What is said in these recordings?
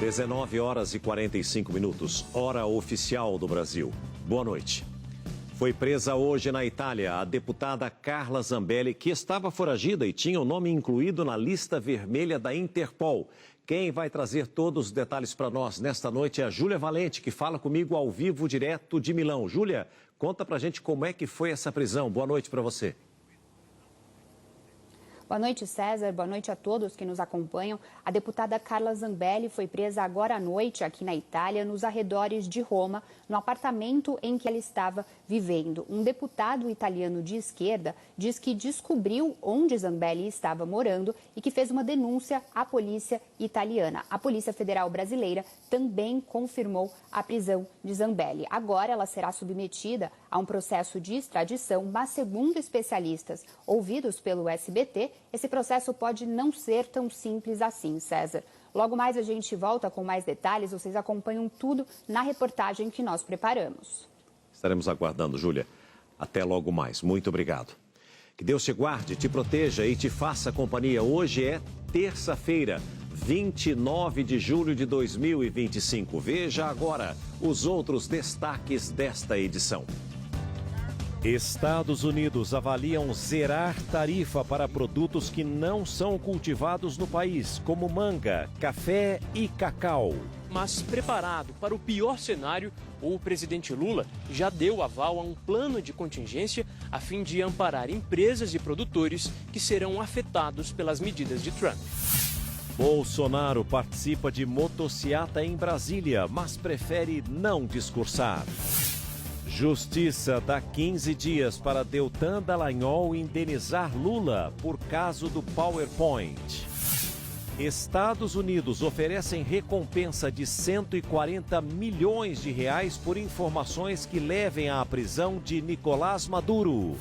19 horas e 45 minutos, hora oficial do Brasil. Boa noite. Foi presa hoje na Itália a deputada Carla Zambelli, que estava foragida e tinha o nome incluído na lista vermelha da Interpol. Quem vai trazer todos os detalhes para nós nesta noite é a Júlia Valente, que fala comigo ao vivo, direto de Milão. Júlia, conta pra gente como é que foi essa prisão. Boa noite para você. Boa noite, César. Boa noite a todos que nos acompanham. A deputada Carla Zambelli foi presa agora à noite aqui na Itália, nos arredores de Roma, no apartamento em que ela estava vivendo. Um deputado italiano de esquerda diz que descobriu onde Zambelli estava morando e que fez uma denúncia à polícia italiana. A Polícia Federal Brasileira também confirmou a prisão de Zambelli. Agora ela será submetida a um processo de extradição, mas segundo especialistas ouvidos pelo SBT, esse processo pode não ser tão simples assim, César. Logo mais a gente volta com mais detalhes, vocês acompanham tudo na reportagem que nós preparamos. Estaremos aguardando, Júlia. Até logo mais. Muito obrigado. Que Deus te guarde, te proteja e te faça companhia. Hoje é terça-feira, 29 de julho de 2025. Veja agora os outros destaques desta edição. Estados Unidos avaliam zerar tarifa para produtos que não são cultivados no país, como manga, café e cacau. Mas preparado para o pior cenário, o presidente Lula já deu aval a um plano de contingência a fim de amparar empresas e produtores que serão afetados pelas medidas de Trump. Bolsonaro participa de motociata em Brasília, mas prefere não discursar. Justiça dá 15 dias para Deltan Dallagnol indenizar Lula por caso do PowerPoint. Estados Unidos oferecem recompensa de 140 milhões de reais por informações que levem à prisão de Nicolás Maduro.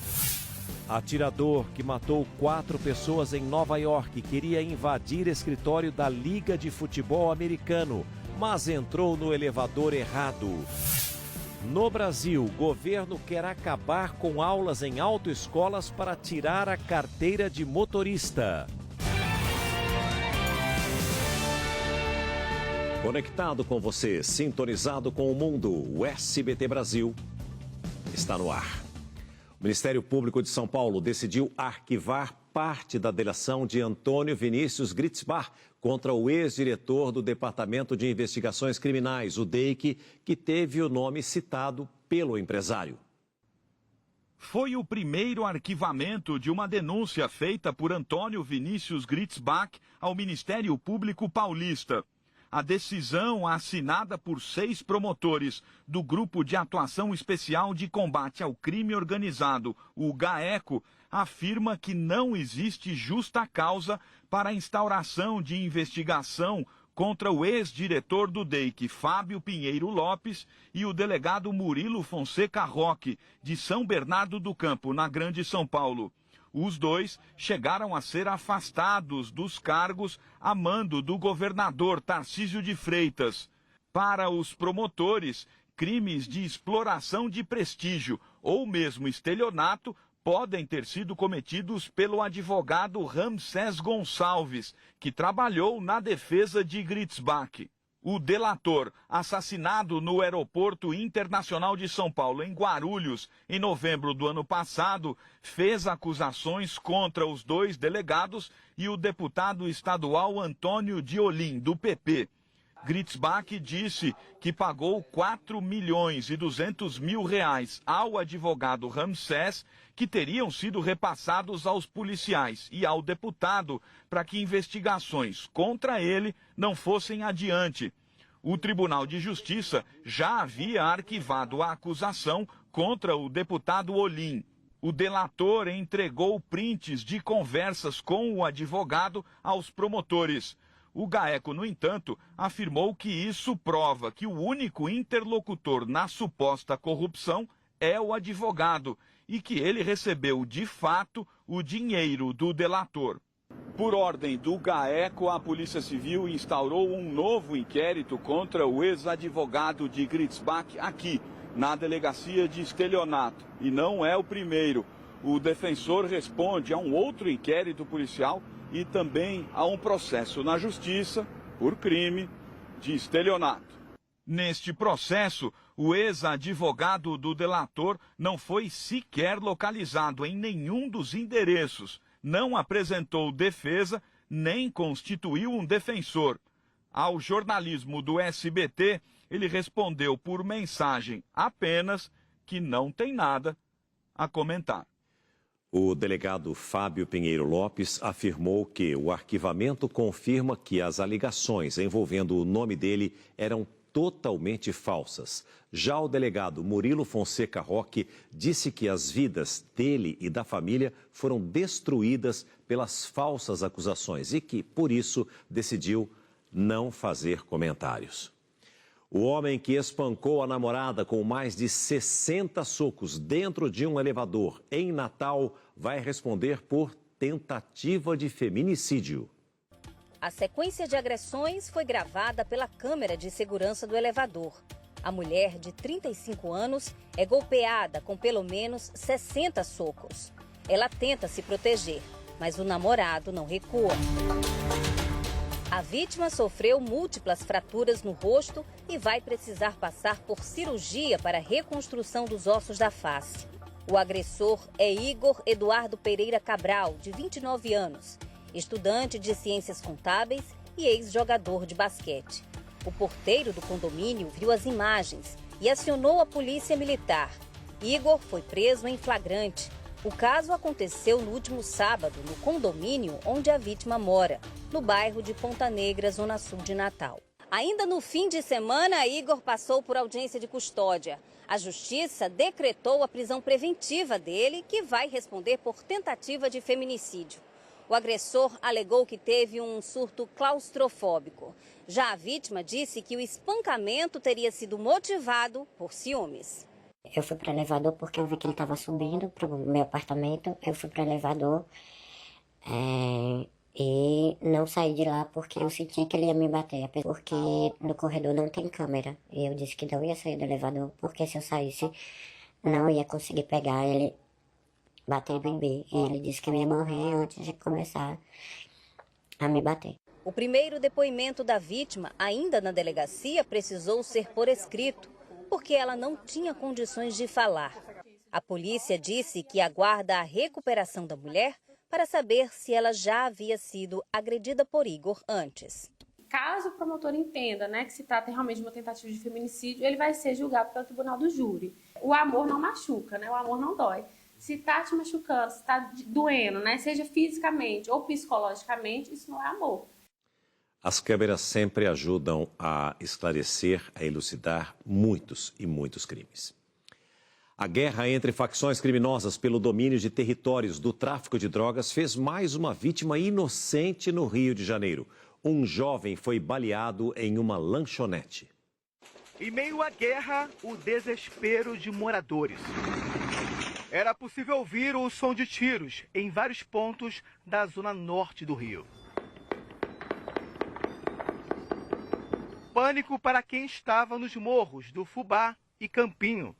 Atirador que matou 4 pessoas em Nova York queria invadir escritório da Liga de Futebol Americano, mas entrou no elevador errado. No Brasil, o governo quer acabar com aulas em autoescolas para tirar a carteira de motorista. Conectado com você, sintonizado com o mundo, o SBT Brasil está no ar. O Ministério Público de São Paulo decidiu arquivar parte da delação de Antônio Vinícius Gritzbach contra o ex-diretor do Departamento de Investigações Criminais, o DEIC, que teve o nome citado pelo empresário. Foi o primeiro arquivamento de uma denúncia feita por Antônio Vinícius Gritzbach ao Ministério Público Paulista. A decisão, assinada por 6 promotores do Grupo de Atuação Especial de Combate ao Crime Organizado, o GAECO, afirma que não existe justa causa para a instauração de investigação contra o ex-diretor do DEIC, Fábio Pinheiro Lopes, e o delegado Murilo Fonseca Roque, de São Bernardo do Campo, na Grande São Paulo. Os dois chegaram a ser afastados dos cargos a mando do governador Tarcísio de Freitas. Para os promotores, crimes de exploração de prestígio ou mesmo estelionato podem ter sido cometidos pelo advogado Ramsés Gonçalves, que trabalhou na defesa de Gritzbach. O delator, assassinado no Aeroporto Internacional de São Paulo, em Guarulhos, em novembro do ano passado, fez acusações contra os 2 delegados e o deputado estadual Antônio Diolim, do PP. Gritzbach disse que pagou 4.200.000 reais ao advogado Ramsés, que teriam sido repassados aos policiais e ao deputado para que investigações contra ele não fossem adiante. O Tribunal de Justiça já havia arquivado a acusação contra o deputado Olim. O delator entregou prints de conversas com o advogado aos promotores. O GAECO, no entanto, afirmou que isso prova que o único interlocutor na suposta corrupção é o advogado e que ele recebeu, de fato, o dinheiro do delator. Por ordem do GAECO, a Polícia Civil instaurou um novo inquérito contra o ex-advogado de Gritzbach aqui, na delegacia de estelionato. E não é o primeiro. O defensor responde a um outro inquérito policial e também a um processo na Justiça por crime de estelionato. Neste processo, o ex-advogado do delator não foi sequer localizado em nenhum dos endereços, não apresentou defesa, nem constituiu um defensor. Ao jornalismo do SBT, ele respondeu por mensagem apenas que não tem nada a comentar. O delegado Fábio Pinheiro Lopes afirmou que o arquivamento confirma que as alegações envolvendo o nome dele eram totalmente falsas. Já o delegado Murilo Fonseca Roque disse que as vidas dele e da família foram destruídas pelas falsas acusações e que, por isso, decidiu não fazer comentários. O homem que espancou a namorada com mais de 60 socos dentro de um elevador em Natal vai responder por tentativa de feminicídio. A sequência de agressões foi gravada pela câmera de segurança do elevador. A mulher, de 35 anos, é golpeada com pelo menos 60 socos. Ela tenta se proteger, mas o namorado não recua. A vítima sofreu múltiplas fraturas no rosto e vai precisar passar por cirurgia para a reconstrução dos ossos da face. O agressor é Igor Eduardo Pereira Cabral, de 29 anos. Estudante de ciências contábeis e ex-jogador de basquete. O porteiro do condomínio viu as imagens e acionou a polícia militar. Igor foi preso em flagrante. O caso aconteceu no último sábado no condomínio onde a vítima mora, no bairro de Ponta Negra, zona sul de Natal. Ainda no fim de semana, Igor passou por audiência de custódia. A justiça decretou a prisão preventiva dele, que vai responder por tentativa de feminicídio. O agressor alegou que teve um surto claustrofóbico. Já a vítima disse que o espancamento teria sido motivado por ciúmes. Eu fui para o elevador porque eu vi que ele estava subindo para o meu apartamento. Eu fui para o elevador e não saí de lá porque eu senti que ele ia me bater. Porque no corredor não tem câmera. E eu disse que não ia sair do elevador porque se eu saísse não ia conseguir pegar ele batendo em mim. E ele disse que eu ia morrer antes de começar a me bater. O primeiro depoimento da vítima, ainda na delegacia, precisou ser por escrito, porque ela não tinha condições de falar. A polícia disse que aguarda a recuperação da mulher para saber se ela já havia sido agredida por Igor antes. Caso o promotor entenda, que se trata realmente de uma tentativa de feminicídio, ele vai ser julgado pelo tribunal do júri. O amor não machuca, o amor não dói. Se está te machucando, se está doendo, seja fisicamente ou psicologicamente, isso não é amor. As câmeras sempre ajudam a esclarecer, a elucidar muitos e muitos crimes. A guerra entre facções criminosas pelo domínio de territórios do tráfico de drogas fez mais uma vítima inocente no Rio de Janeiro. Um jovem foi baleado em uma lanchonete. Em meio à guerra, o desespero de moradores. Era possível ouvir o som de tiros em vários pontos da zona norte do Rio. Pânico para quem estava nos morros do Fubá e Campinho.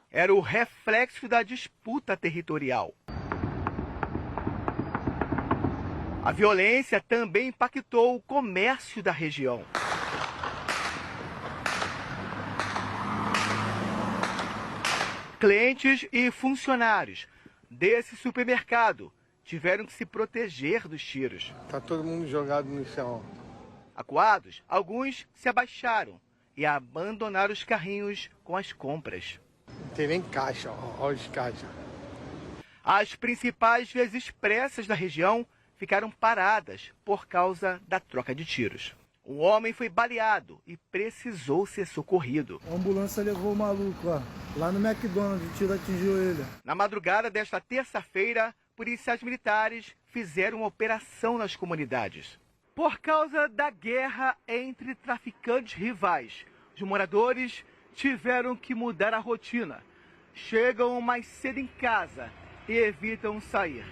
Era o reflexo da disputa territorial. A violência também impactou o comércio da região. Clientes e funcionários desse supermercado tiveram que se proteger dos tiros. Tá todo mundo jogado no chão. Acuados, alguns se abaixaram e abandonaram os carrinhos com as compras. Não tem nem caixa, olha os caixas. As principais vias expressas da região ficaram paradas por causa da troca de tiros. Um homem foi baleado e precisou ser socorrido. A ambulância levou o maluco, lá no McDonald's, o tiro atingiu ele. Na madrugada desta terça-feira, policiais militares fizeram uma operação nas comunidades. Por causa da guerra entre traficantes rivais, os moradores tiveram que mudar a rotina. Chegam mais cedo em casa e evitam sair.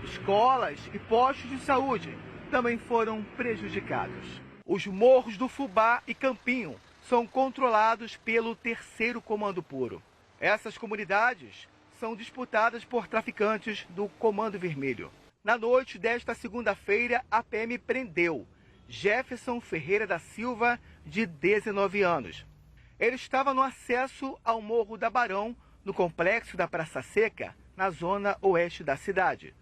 Escolas e postos de saúde também foram prejudicados. Os morros do Fubá e Campinho são controlados pelo 3º Comando Puro. Essas comunidades são disputadas por traficantes do Comando Vermelho. Na noite desta segunda-feira, a PM prendeu Jefferson Ferreira da Silva, de 19 anos. Ele estava no acesso ao Morro da Barão, no complexo da Praça Seca, na zona oeste da cidade.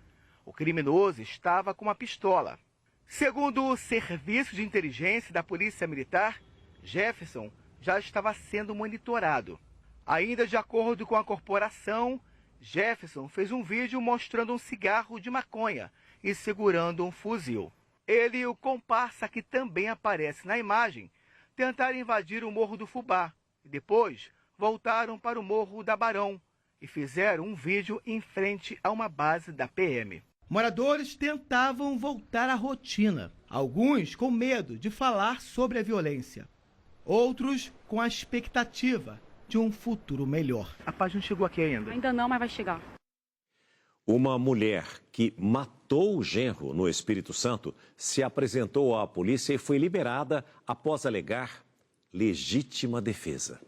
O criminoso estava com uma pistola. Segundo o Serviço de Inteligência da Polícia Militar, Jefferson já estava sendo monitorado. Ainda de acordo com a corporação, Jefferson fez um vídeo mostrando um cigarro de maconha e segurando um fuzil. Ele e o comparsa, que também aparece na imagem, tentaram invadir o Morro do Fubá e depois voltaram para o Morro da Barão e fizeram um vídeo em frente a uma base da PM. Moradores tentavam voltar à rotina, alguns com medo de falar sobre a violência, outros com a expectativa de um futuro melhor. A paz não chegou aqui ainda. Ainda não, mas vai chegar. Uma mulher que matou o genro no Espírito Santo se apresentou à polícia e foi liberada após alegar legítima defesa.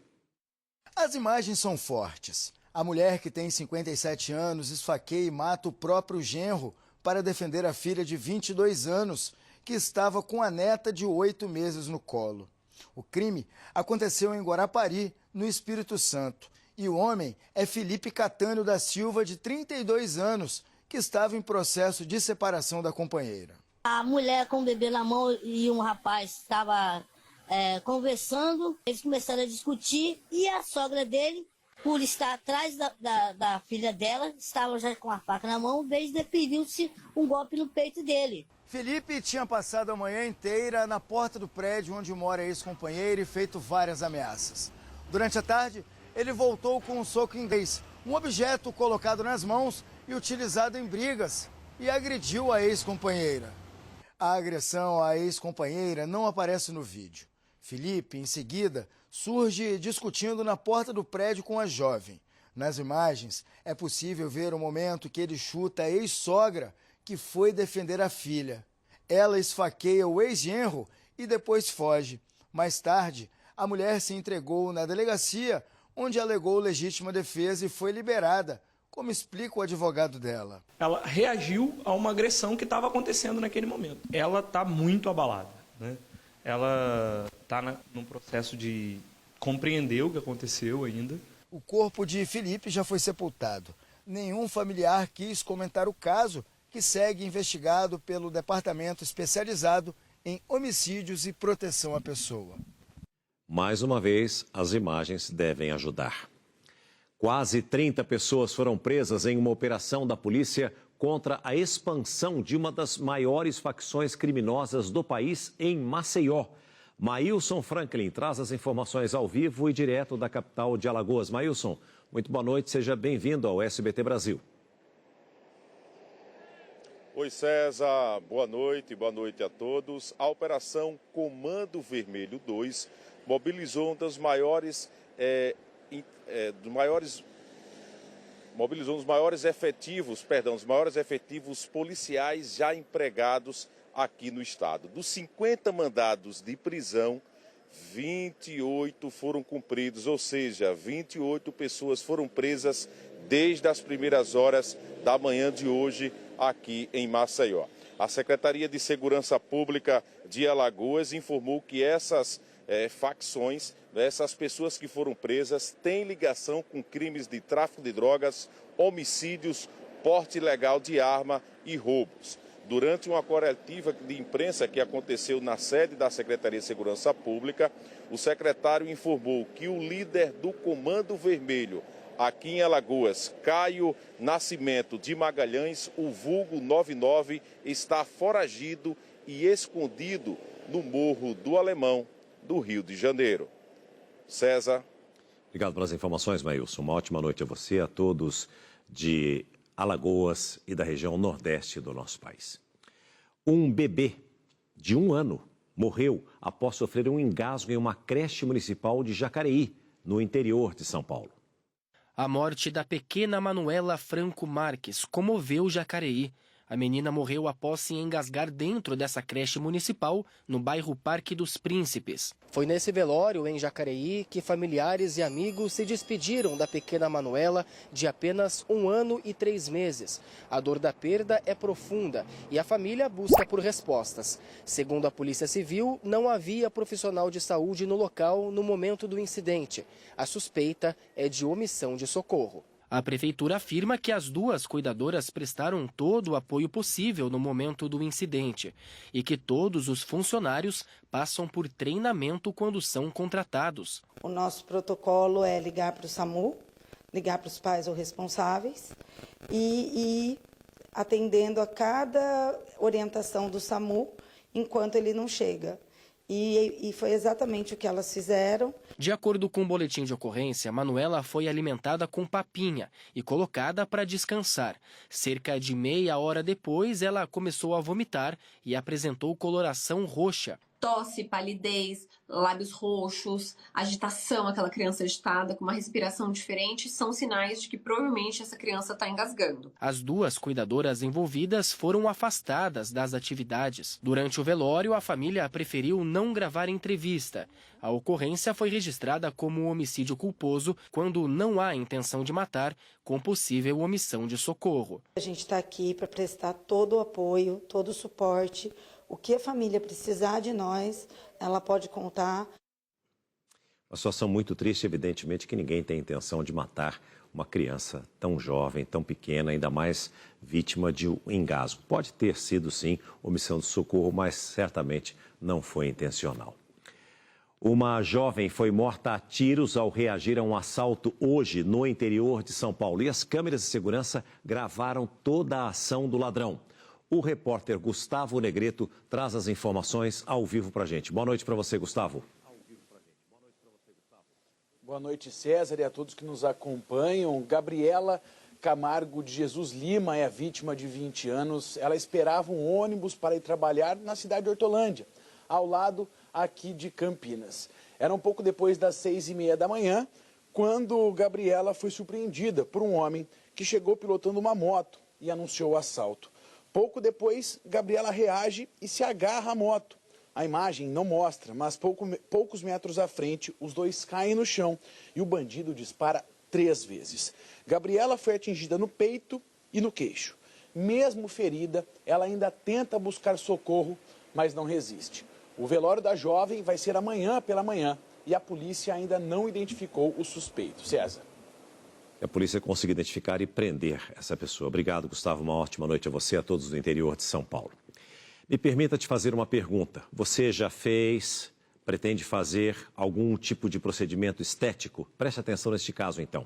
As imagens são fortes. A mulher, que tem 57 anos, esfaqueia e mata o próprio genro para defender a filha de 22 anos, que estava com a neta de 8 meses no colo. O crime aconteceu em Guarapari, no Espírito Santo. E o homem é Felipe Catânio da Silva, de 32 anos, que estava em processo de separação da companheira. A mulher com o bebê na mão e um rapaz estava conversando, eles começaram a discutir e a sogra dele, por estar atrás da filha dela, estava já com a faca na mão, desde pediu-se um golpe no peito dele. Felipe tinha passado a manhã inteira na porta do prédio onde mora a ex-companheira e feito várias ameaças. Durante a tarde, ele voltou com um soco inglês, um objeto colocado nas mãos e utilizado em brigas, e agrediu a ex-companheira. A agressão à ex-companheira não aparece no vídeo. Felipe, em seguida, surge discutindo na porta do prédio com a jovem. Nas imagens, é possível ver o momento que ele chuta a ex-sogra, que foi defender a filha. Ela esfaqueia o ex-genro e depois foge. Mais tarde, a mulher se entregou na delegacia, onde alegou legítima defesa e foi liberada, como explica o advogado dela. Ela reagiu a uma agressão que estava acontecendo naquele momento. Ela está muito abalada, né? Ela está num processo de compreender o que aconteceu ainda. O corpo de Felipe já foi sepultado. Nenhum familiar quis comentar o caso, que segue investigado pelo Departamento Especializado em Homicídios e Proteção à Pessoa. Mais uma vez, as imagens devem ajudar. Quase 30 pessoas foram presas em uma operação da polícia contra a expansão de uma das maiores facções criminosas do país em Maceió. Maílson Franklin traz as informações ao vivo e direto da capital de Alagoas. Maílson, muito boa noite, seja bem-vindo ao SBT Brasil. Oi César, boa noite a todos. A Operação Comando Vermelho 2 mobilizou os maiores efetivos policiais já empregados aqui no estado. Dos 50 mandados de prisão, 28 foram cumpridos, ou seja, 28 pessoas foram presas desde as primeiras horas da manhã de hoje aqui em Maceió. A Secretaria de Segurança Pública de Alagoas informou que essas facções, essas pessoas que foram presas, têm ligação com crimes de tráfico de drogas, homicídios, porte ilegal de arma e roubos. Durante uma coletiva de imprensa que aconteceu na sede da Secretaria de Segurança Pública, o secretário informou que o líder do Comando Vermelho aqui em Alagoas, Caio Nascimento de Magalhães, o vulgo 99, está foragido e escondido no Morro do Alemão, do Rio de Janeiro. César. Obrigado pelas informações, Maílson. Uma ótima noite a você, a todos de Alagoas e da região nordeste do nosso país. Um bebê de 1 ano morreu após sofrer um engasgo em uma creche municipal de Jacareí, no interior de São Paulo. A morte da pequena Manuela Franco Marques comoveu Jacareí. A menina morreu após se engasgar dentro dessa creche municipal, no bairro Parque dos Príncipes. Foi nesse velório, em Jacareí, que familiares e amigos se despediram da pequena Manuela, de apenas 1 ano e 3 meses. A dor da perda é profunda e a família busca por respostas. Segundo a Polícia Civil, não havia profissional de saúde no local no momento do incidente. A suspeita é de omissão de socorro. A prefeitura afirma que as 2 cuidadoras prestaram todo o apoio possível no momento do incidente e que todos os funcionários passam por treinamento quando são contratados. O nosso protocolo é ligar para o SAMU, ligar para os pais ou responsáveis e ir atendendo a cada orientação do SAMU enquanto ele não chega. E foi exatamente o que elas fizeram. De acordo com o boletim de ocorrência, Manuela foi alimentada com papinha e colocada para descansar. Cerca de meia hora depois, ela começou a vomitar e apresentou coloração roxa. Tosse, palidez, lábios roxos, agitação, aquela criança agitada com uma respiração diferente, são sinais de que provavelmente essa criança está engasgando. As 2 cuidadoras envolvidas foram afastadas das atividades. Durante o velório, a família preferiu não gravar entrevista. A ocorrência foi registrada como homicídio culposo quando não há intenção de matar, com possível omissão de socorro. A gente está aqui para prestar todo o apoio, todo o suporte. O que a família precisar de nós, ela pode contar. Uma situação muito triste, evidentemente, que ninguém tem intenção de matar uma criança tão jovem, tão pequena, ainda mais vítima de um engasgo. Pode ter sido, sim, omissão de socorro, mas certamente não foi intencional. Uma jovem foi morta a tiros ao reagir a um assalto hoje no interior de São Paulo. E as câmeras de segurança gravaram toda a ação do ladrão. O repórter Gustavo Negreto traz as informações ao vivo para a gente. Boa noite para você, Gustavo. Boa noite, César, e a todos que nos acompanham. Gabriela Camargo de Jesus Lima é a vítima de 20 anos. Ela esperava um ônibus para ir trabalhar na cidade de Hortolândia, ao lado aqui de Campinas. Era um pouco depois das 6h30 da manhã, quando Gabriela foi surpreendida por um homem que chegou pilotando uma moto e anunciou o assalto. Pouco depois, Gabriela reage e se agarra à moto. A imagem não mostra, mas poucos metros à frente, os dois caem no chão e o bandido dispara 3 vezes. Gabriela foi atingida no peito e no queixo. Mesmo ferida, ela ainda tenta buscar socorro, mas não resiste. O velório da jovem vai ser amanhã pela manhã e a polícia ainda não identificou o suspeito. César. A polícia conseguiu identificar e prender essa pessoa. Obrigado, Gustavo. Uma ótima noite a você e a todos do interior de São Paulo. Me permita te fazer uma pergunta. Você já fez, pretende fazer algum tipo de procedimento estético? Preste atenção neste caso, então.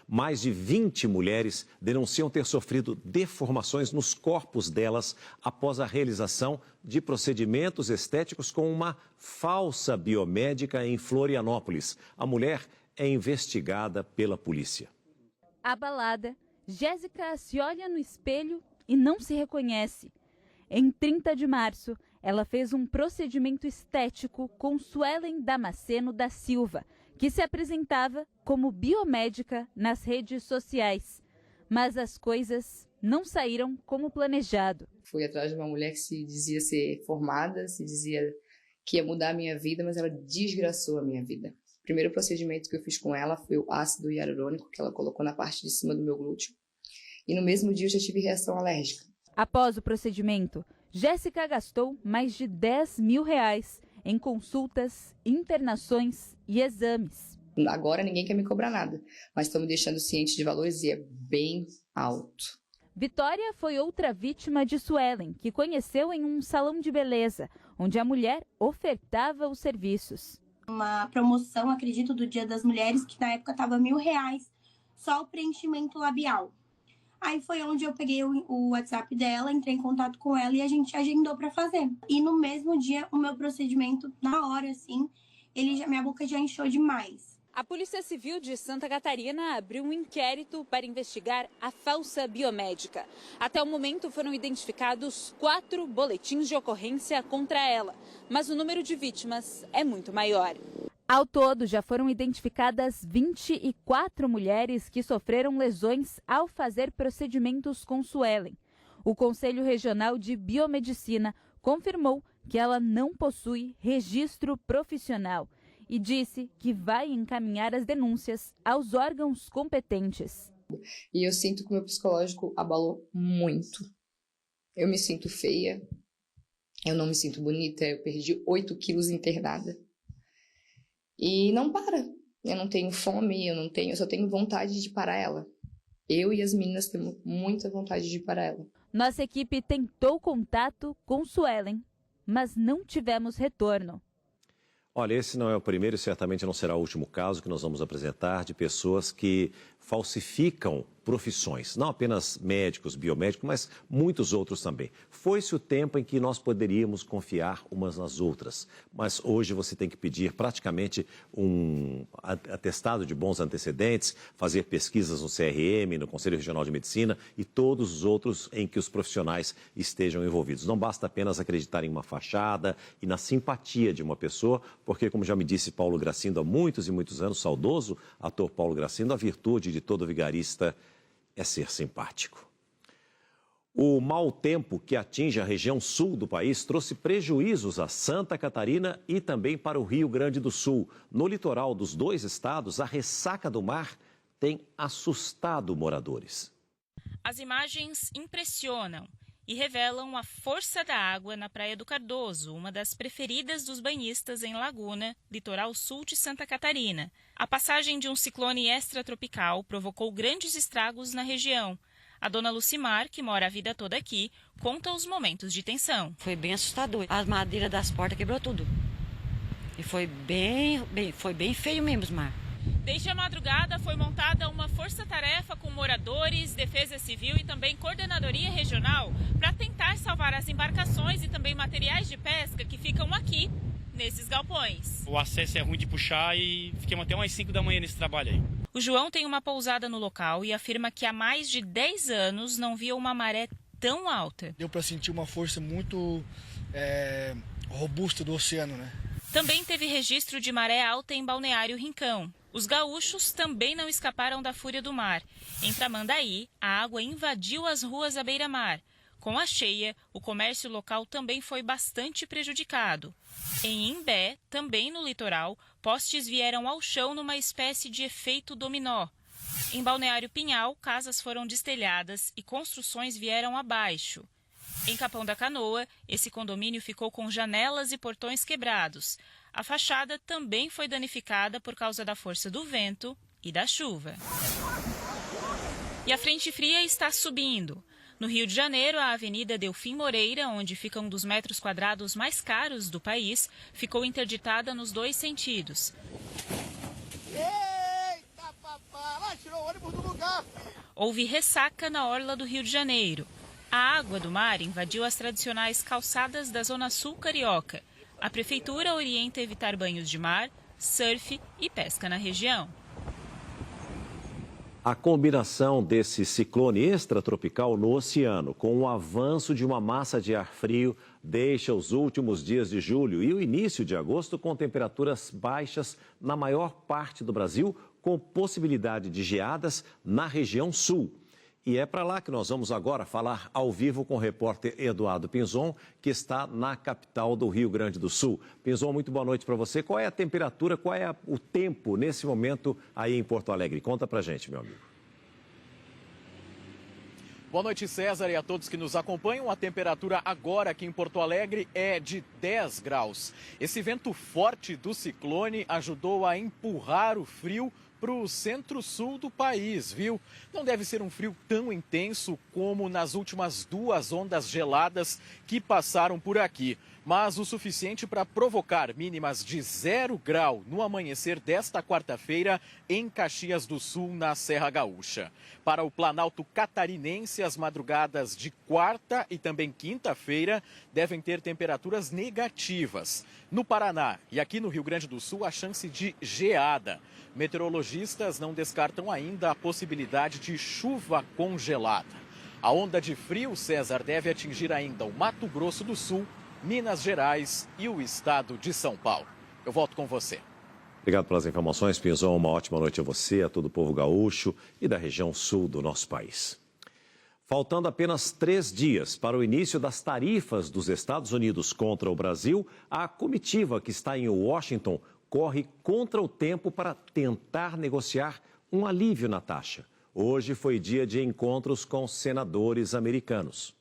Mais de 20 mulheres denunciam ter sofrido deformações nos corpos delas após a realização de procedimentos estéticos com uma falsa biomédica em Florianópolis. A mulher é investigada pela polícia. Abalada, Jéssica se olha no espelho e não se reconhece. Em 30 de março, ela fez um procedimento estético com Suelen Damasceno da Silva, que se apresentava como biomédica nas redes sociais. Mas as coisas não saíram como planejado. Fui atrás de uma mulher que se dizia ser formada, se dizia que ia mudar a minha vida, mas ela desgraçou a minha vida. O primeiro procedimento que eu fiz com ela foi o ácido hialurônico, que ela colocou na parte de cima do meu glúteo. E no mesmo dia eu já tive reação alérgica. Após o procedimento, Jéssica gastou mais de R$10 mil em consultas, internações e exames. Agora ninguém quer me cobrar nada, mas estão me deixando ciente de valores e é bem alto. Vitória foi outra vítima de Suelen, que conheceu em um salão de beleza, onde a mulher ofertava os serviços. Uma promoção, acredito, do Dia das Mulheres, que na época estava R$1.000, só o preenchimento labial. Aí foi onde eu peguei o WhatsApp dela, entrei em contato com ela e a gente agendou para fazer. E no mesmo dia, o meu procedimento, na hora, assim, minha boca já inchou demais. A Polícia Civil de Santa Catarina abriu um inquérito para investigar a falsa biomédica. Até o momento foram identificados 4 boletins de ocorrência contra ela, mas o número de vítimas é muito maior. Ao todo, já foram identificadas 24 mulheres que sofreram lesões ao fazer procedimentos com Suelen. O Conselho Regional de Biomedicina confirmou que ela não possui registro profissional e disse que vai encaminhar as denúncias aos órgãos competentes. E eu sinto que o meu psicológico abalou muito. Eu me sinto feia, eu não me sinto bonita, eu perdi 8 quilos internada. E não para. Eu não tenho fome, eu só tenho vontade de parar ela. Eu e as meninas temos muita vontade de parar ela. Nossa equipe tentou contato com Suelen, mas não tivemos retorno. Olha, esse não é o primeiro e certamente não será o último caso que nós vamos apresentar de pessoas que falsificam profissões, não apenas médicos, biomédicos, mas muitos outros também. Foi-se o tempo em que nós poderíamos confiar umas nas outras, mas hoje você tem que pedir praticamente um atestado de bons antecedentes, fazer pesquisas no CRM, no Conselho Regional de Medicina e todos os outros em que os profissionais estejam envolvidos. Não basta apenas acreditar em uma fachada e na simpatia de uma pessoa, porque, como já me disse Paulo Gracindo há muitos e muitos anos, saudoso ator Paulo Gracindo, a virtude de todo vigarista é ser simpático. O mau tempo que atinge a região sul do país trouxe prejuízos a Santa Catarina e também para o Rio Grande do Sul. No litoral dos dois estados, a ressaca do mar tem assustado moradores. As imagens impressionam e revelam a força da água na Praia do Cardoso, uma das preferidas dos banhistas em Laguna, litoral sul de Santa Catarina. A passagem de um ciclone extratropical provocou grandes estragos na região. A dona Lucimar, que mora a vida toda aqui, conta os momentos de tensão. Foi bem assustador. As madeiras das portas quebrou tudo. E foi bem feio mesmo, mar. Desde a madrugada foi montada uma força-tarefa com moradores, Defesa Civil e também Coordenadoria Regional para tentar salvar as embarcações e também materiais de pesca que ficam aqui, nesses galpões. O acesso é ruim de puxar e fiquemos até umas 5 da manhã nesse trabalho aí. O João tem uma pousada no local e afirma que há mais de 10 anos não via uma maré tão alta. Deu para sentir uma força muito robusta do oceano, né? Também teve registro de maré alta em Balneário Rincão. Os gaúchos também não escaparam da fúria do mar. Em Tramandaí, a água invadiu as ruas à beira-mar. Com a cheia, o comércio local também foi bastante prejudicado. Em Imbé, também no litoral, postes vieram ao chão numa espécie de efeito dominó. Em Balneário Pinhal, casas foram destelhadas e construções vieram abaixo. Em Capão da Canoa, esse condomínio ficou com janelas e portões quebrados. A fachada também foi danificada por causa da força do vento e da chuva. E a frente fria está subindo. No Rio de Janeiro, a Avenida Delfim Moreira, onde fica um dos metros quadrados mais caros do país, ficou interditada nos 2 sentidos. Eita, papai! Tirou o ônibus do lugar! Houve ressaca na orla do Rio de Janeiro. A água do mar invadiu as tradicionais calçadas da Zona Sul Carioca. A prefeitura orienta evitar banhos de mar, surf e pesca na região. A combinação desse ciclone extratropical no oceano com o avanço de uma massa de ar frio deixa os últimos dias de julho e o início de agosto com temperaturas baixas na maior parte do Brasil, com possibilidade de geadas na região sul. E é para lá que nós vamos agora falar ao vivo com o repórter Eduardo Pinzon, que está na capital do Rio Grande do Sul. Pinzon, muito boa noite para você. Qual é a temperatura, qual é o tempo nesse momento aí em Porto Alegre? Conta para a gente, meu amigo. Boa noite, César, e a todos que nos acompanham. A temperatura agora aqui em Porto Alegre é de 10 graus. Esse vento forte do ciclone ajudou a empurrar o frio para o centro-sul do país, viu? Não deve ser um frio tão intenso como nas últimas 2 ondas geladas que passaram por aqui, mas o suficiente para provocar mínimas de 0 grau no amanhecer desta quarta-feira em Caxias do Sul, na Serra Gaúcha. Para o Planalto Catarinense, as madrugadas de quarta e também quinta-feira devem ter temperaturas negativas. No Paraná e aqui no Rio Grande do Sul, a chance de geada. Meteorologistas não descartam ainda a possibilidade de chuva congelada. A onda de frio, César, deve atingir ainda o Mato Grosso do Sul, Minas Gerais e o estado de São Paulo. Eu volto com você. Obrigado pelas informações, Pinzon. Uma ótima noite a você, a todo o povo gaúcho e da região sul do nosso país. Faltando apenas 3 dias para o início das tarifas dos Estados Unidos contra o Brasil, a comitiva que está em Washington corre contra o tempo para tentar negociar um alívio na taxa. Hoje foi dia de encontros com senadores americanos.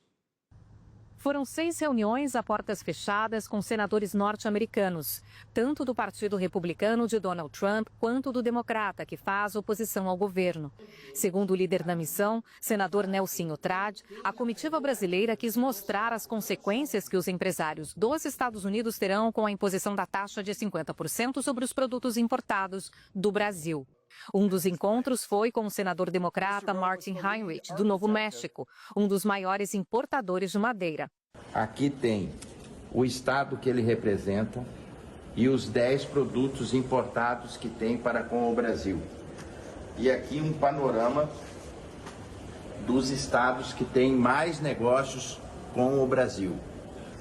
Foram 6 reuniões a portas fechadas com senadores norte-americanos, tanto do Partido Republicano de Donald Trump quanto do Democrata, que faz oposição ao governo. Segundo o líder da missão, senador Nelsinho Trad, a comitiva brasileira quis mostrar as consequências que os empresários dos Estados Unidos terão com a imposição da taxa de 50% sobre os produtos importados do Brasil. Um dos encontros foi com o senador democrata Martin Heinrich, do Novo México, um dos maiores importadores de madeira. Aqui tem o estado que ele representa e os 10 produtos importados que tem para com o Brasil. E aqui um panorama dos estados que têm mais negócios com o Brasil.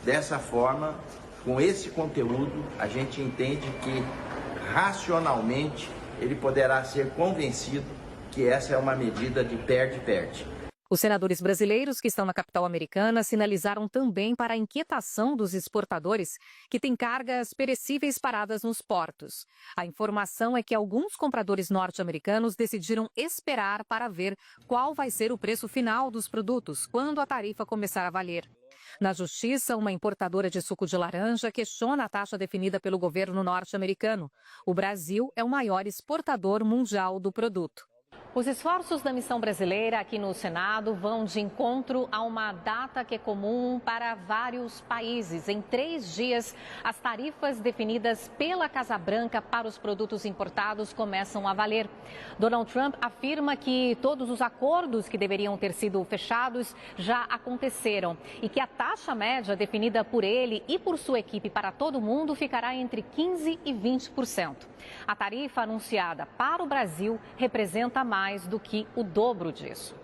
Dessa forma, com esse conteúdo, a gente entende que racionalmente ele poderá ser convencido que essa é uma medida de perde-perde. Os senadores brasileiros que estão na capital americana sinalizaram também para a inquietação dos exportadores que têm cargas perecíveis paradas nos portos. A informação é que alguns compradores norte-americanos decidiram esperar para ver qual vai ser o preço final dos produtos quando a tarifa começar a valer. Na justiça, uma importadora de suco de laranja questiona a taxa definida pelo governo norte-americano. O Brasil é o maior exportador mundial do produto. Os esforços da missão brasileira aqui no Senado vão de encontro a uma data que é comum para vários países. Em 3 dias, as tarifas definidas pela Casa Branca para os produtos importados começam a valer. Donald Trump afirma que todos os acordos que deveriam ter sido fechados já aconteceram e que a taxa média definida por ele e por sua equipe para todo mundo ficará entre 15% e 20%. A tarifa anunciada para o Brasil representa mais do que o dobro disso.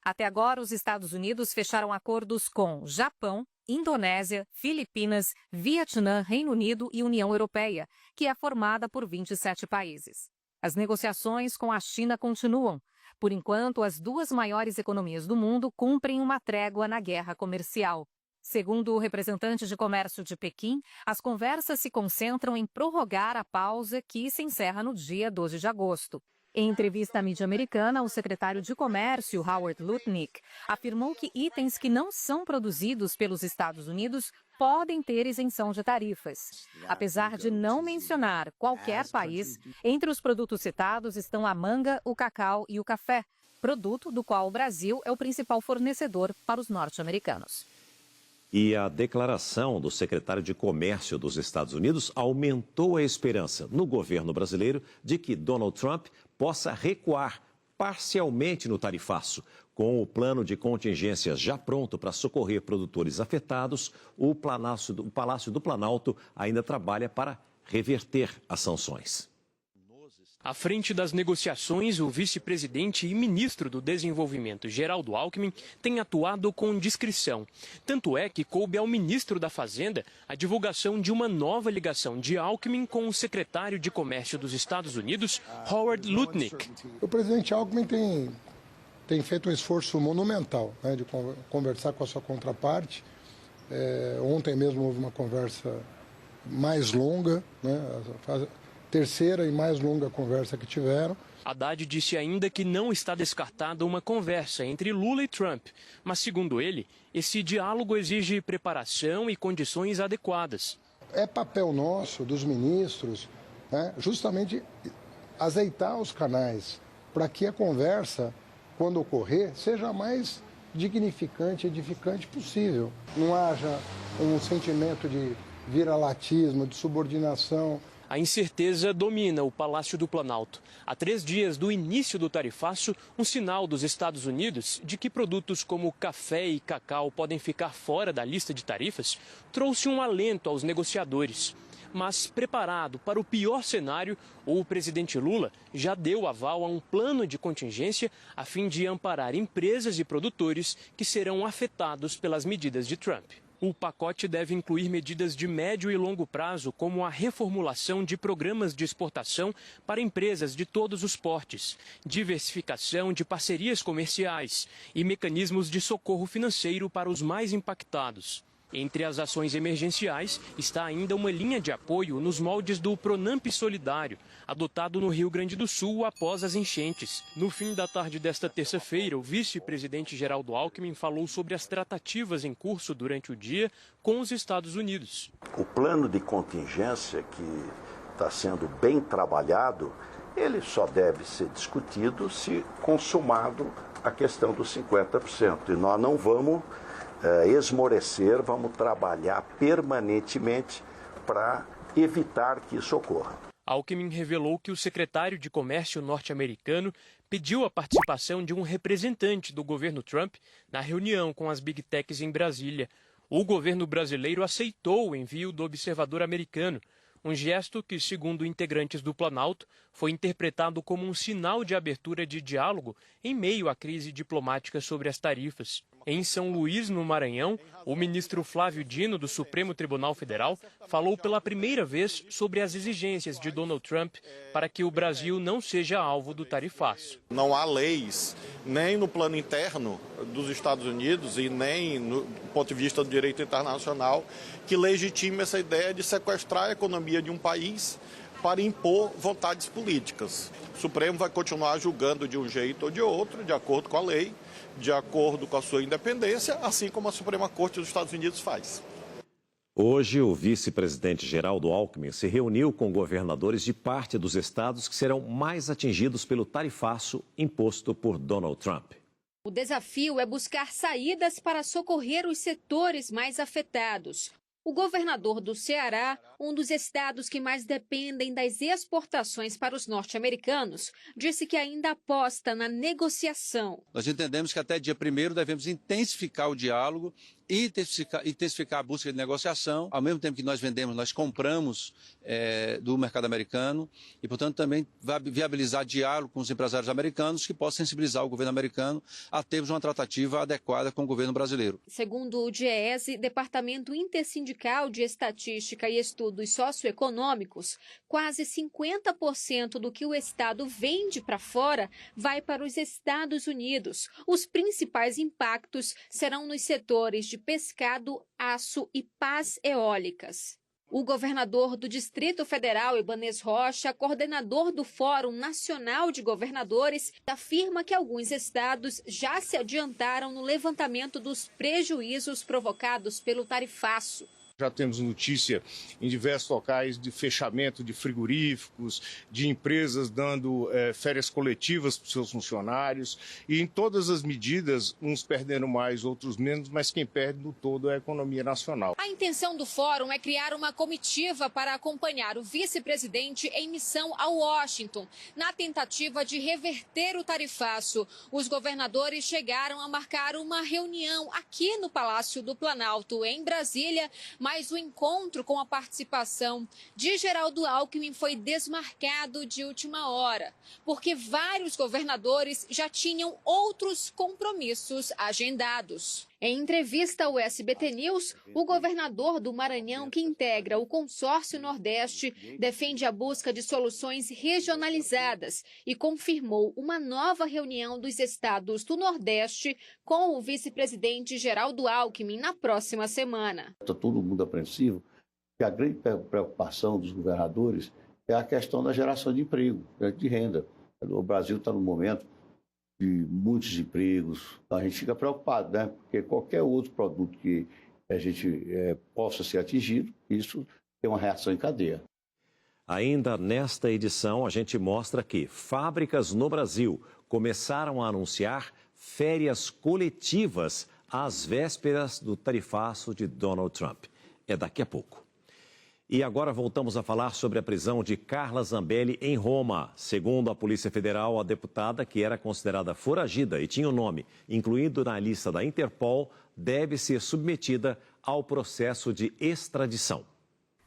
Até agora, os Estados Unidos fecharam acordos com Japão, Indonésia, Filipinas, Vietnã, Reino Unido e União Europeia, que é formada por 27 países. As negociações com a China continuam. Por enquanto, as 2 maiores economias do mundo cumprem uma trégua na guerra comercial. Segundo o representante de comércio de Pequim, as conversas se concentram em prorrogar a pausa que se encerra no dia 12 de agosto. Em entrevista à mídia americana, o secretário de Comércio, Howard Lutnick, afirmou que itens que não são produzidos pelos Estados Unidos podem ter isenção de tarifas. Apesar de não mencionar qualquer país, entre os produtos citados estão a manga, o cacau e o café, produto do qual o Brasil é o principal fornecedor para os norte-americanos. E a declaração do secretário de Comércio dos Estados Unidos aumentou a esperança no governo brasileiro de que Donald Trump possa recuar parcialmente no tarifaço. Com o plano de contingência já pronto para socorrer produtores afetados, o Palácio do Planalto ainda trabalha para reverter as sanções. À frente das negociações, o vice-presidente e ministro do Desenvolvimento, Geraldo Alckmin, tem atuado com discrição. Tanto é que coube ao ministro da Fazenda a divulgação de uma nova ligação de Alckmin com o secretário de Comércio dos Estados Unidos, Howard Lutnick. O presidente Alckmin tem feito um esforço monumental, né, de conversar com a sua contraparte. Ontem mesmo houve uma conversa mais longa, né, terceira e mais longa conversa que tiveram. Haddad disse ainda que não está descartada uma conversa entre Lula e Trump, mas, segundo ele, esse diálogo exige preparação e condições adequadas. É papel nosso, dos ministros, né, justamente azeitar os canais para que a conversa, quando ocorrer, seja a mais dignificante e edificante possível. Não haja um sentimento de viralatismo, de subordinação. A incerteza domina o Palácio do Planalto. Há 3 dias do início do tarifaço, um sinal dos Estados Unidos de que produtos como café e cacau podem ficar fora da lista de tarifas trouxe um alento aos negociadores. Mas, preparado para o pior cenário, o presidente Lula já deu aval a um plano de contingência a fim de amparar empresas e produtores que serão afetados pelas medidas de Trump. O pacote deve incluir medidas de médio e longo prazo, como a reformulação de programas de exportação para empresas de todos os portes, diversificação de parcerias comerciais e mecanismos de socorro financeiro para os mais impactados. Entre as ações emergenciais está ainda uma linha de apoio nos moldes do Pronamp Solidário, adotado no Rio Grande do Sul após as enchentes. No fim da tarde desta terça-feira, o vice-presidente Geraldo Alckmin falou sobre as tratativas em curso durante o dia com os Estados Unidos. O plano de contingência que está sendo bem trabalhado, ele só deve ser discutido se consumado a questão dos 50%. E nós não vamos esmorecer, vamos trabalhar permanentemente para evitar que isso ocorra. Alckmin revelou que o secretário de Comércio norte-americano pediu a participação de um representante do governo Trump na reunião com as Big Techs em Brasília. O governo brasileiro aceitou o envio do observador americano, um gesto que, segundo integrantes do Planalto, foi interpretado como um sinal de abertura de diálogo em meio à crise diplomática sobre as tarifas. Em São Luís, no Maranhão, o ministro Flávio Dino, do Supremo Tribunal Federal, falou pela primeira vez sobre as exigências de Donald Trump para que o Brasil não seja alvo do tarifaço. Não há leis, nem no plano interno dos Estados Unidos e nem no ponto de vista do direito internacional, que legitime essa ideia de sequestrar a economia de um país para impor vontades políticas. O Supremo vai continuar julgando de um jeito ou de outro, de acordo com a lei, de acordo com a sua independência, assim como a Suprema Corte dos Estados Unidos faz. Hoje, o vice-presidente Geraldo Alckmin se reuniu com governadores de parte dos estados que serão mais atingidos pelo tarifaço imposto por Donald Trump. O desafio é buscar saídas para socorrer os setores mais afetados. O governador do Ceará, um dos estados que mais dependem das exportações para os norte-americanos, disse que ainda aposta na negociação. Nós entendemos que até dia 1º devemos intensificar o diálogo, intensificar a busca de negociação. Ao mesmo tempo que nós vendemos, nós compramos do mercado americano e, portanto, também viabilizar diálogo com os empresários americanos que possam sensibilizar o governo americano a termos uma tratativa adequada com o governo brasileiro. Segundo o DIEESE, Departamento Intersindical de Estatística e Estudos Socioeconômicos, quase 50% do que o Estado vende para fora vai para os Estados Unidos. Os principais impactos serão nos setores de pescado, aço e pás eólicas. O governador do Distrito Federal, Ibanez Rocha, coordenador do Fórum Nacional de Governadores, afirma que alguns estados já se adiantaram no levantamento dos prejuízos provocados pelo tarifaço. Já temos notícia em diversos locais de fechamento de frigoríficos, de empresas dando férias coletivas para os seus funcionários. E em todas as medidas, uns perdendo mais, outros menos, mas quem perde no todo é a economia nacional. A intenção do fórum é criar uma comitiva para acompanhar o vice-presidente em missão a Washington, na tentativa de reverter o tarifaço. Os governadores chegaram a marcar uma reunião aqui no Palácio do Planalto, em Brasília, mas o encontro com a participação de Geraldo Alckmin foi desmarcado de última hora, porque vários governadores já tinham outros compromissos agendados. Em entrevista ao SBT News, o governador do Maranhão, que integra o Consórcio Nordeste, defende a busca de soluções regionalizadas e confirmou uma nova reunião dos estados do Nordeste com o vice-presidente Geraldo Alckmin na próxima semana. Está todo mundo apreensivo, que a grande preocupação dos governadores é a questão da geração de emprego, de renda. O Brasil está num momento de muitos empregos, então a gente fica preocupado, né? Porque qualquer outro produto que a gente possa ser atingido, isso tem uma reação em cadeia. Ainda nesta edição, a gente mostra que fábricas no Brasil começaram a anunciar férias coletivas às vésperas do tarifaço de Donald Trump. É daqui a pouco. E agora voltamos a falar sobre a prisão de Carla Zambelli em Roma. Segundo a Polícia Federal, a deputada, que era considerada foragida e tinha o nome incluído na lista da Interpol, deve ser submetida ao processo de extradição.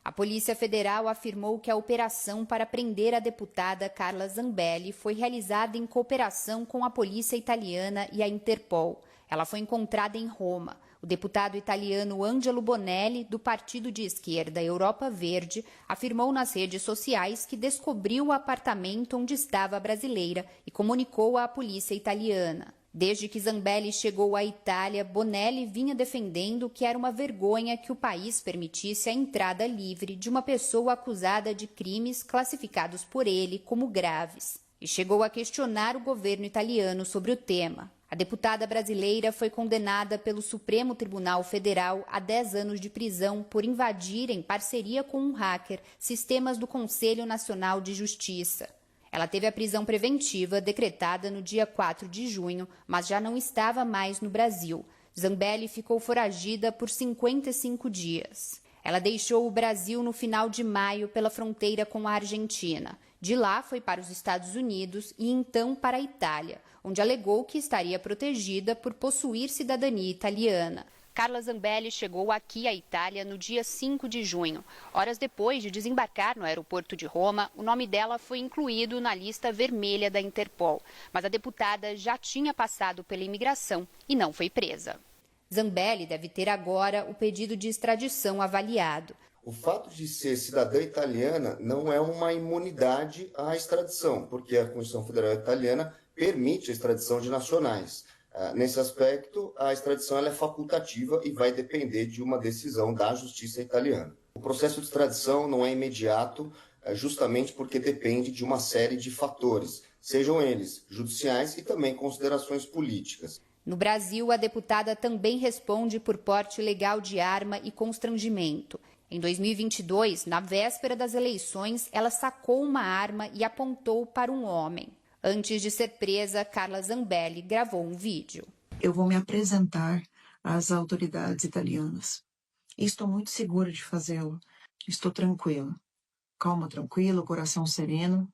A Polícia Federal afirmou que a operação para prender a deputada Carla Zambelli foi realizada em cooperação com a polícia italiana e a Interpol. Ela foi encontrada em Roma. O deputado italiano Angelo Bonelli, do partido de esquerda Europa Verde, afirmou nas redes sociais que descobriu o apartamento onde estava a brasileira e comunicou à polícia italiana. Desde que Zambelli chegou à Itália, Bonelli vinha defendendo que era uma vergonha que o país permitisse a entrada livre de uma pessoa acusada de crimes classificados por ele como graves. E chegou a questionar o governo italiano sobre o tema. A deputada brasileira foi condenada pelo Supremo Tribunal Federal a 10 anos de prisão por invadir, em parceria com um hacker, sistemas do Conselho Nacional de Justiça. Ela teve a prisão preventiva decretada no dia 4 de junho, mas já não estava mais no Brasil. Zambelli ficou foragida por 55 dias. Ela deixou o Brasil no final de maio pela fronteira com a Argentina. De lá foi para os Estados Unidos e então para a Itália, onde alegou que estaria protegida por possuir cidadania italiana. Carla Zambelli chegou aqui à Itália no dia 5 de junho. Horas depois de desembarcar no aeroporto de Roma, o nome dela foi incluído na lista vermelha da Interpol. Mas a deputada já tinha passado pela imigração e não foi presa. Zambelli deve ter agora o pedido de extradição avaliado. O fato de ser cidadã italiana não é uma imunidade à extradição, porque a Constituição Federal Italiana permite a extradição de nacionais. Nesse aspecto, a extradição ela é facultativa e vai depender de uma decisão da Justiça italiana. O processo de extradição não é imediato, justamente porque depende de uma série de fatores, sejam eles judiciais e também considerações políticas. No Brasil, a deputada também responde por porte ilegal de arma e constrangimento. Em 2022, na véspera das eleições, ela sacou uma arma e apontou para um homem. Antes de ser presa, Carla Zambelli gravou um vídeo. Eu vou me apresentar às autoridades italianas. E estou muito segura de fazê-lo. Estou tranquila. Calma, tranquila, coração sereno,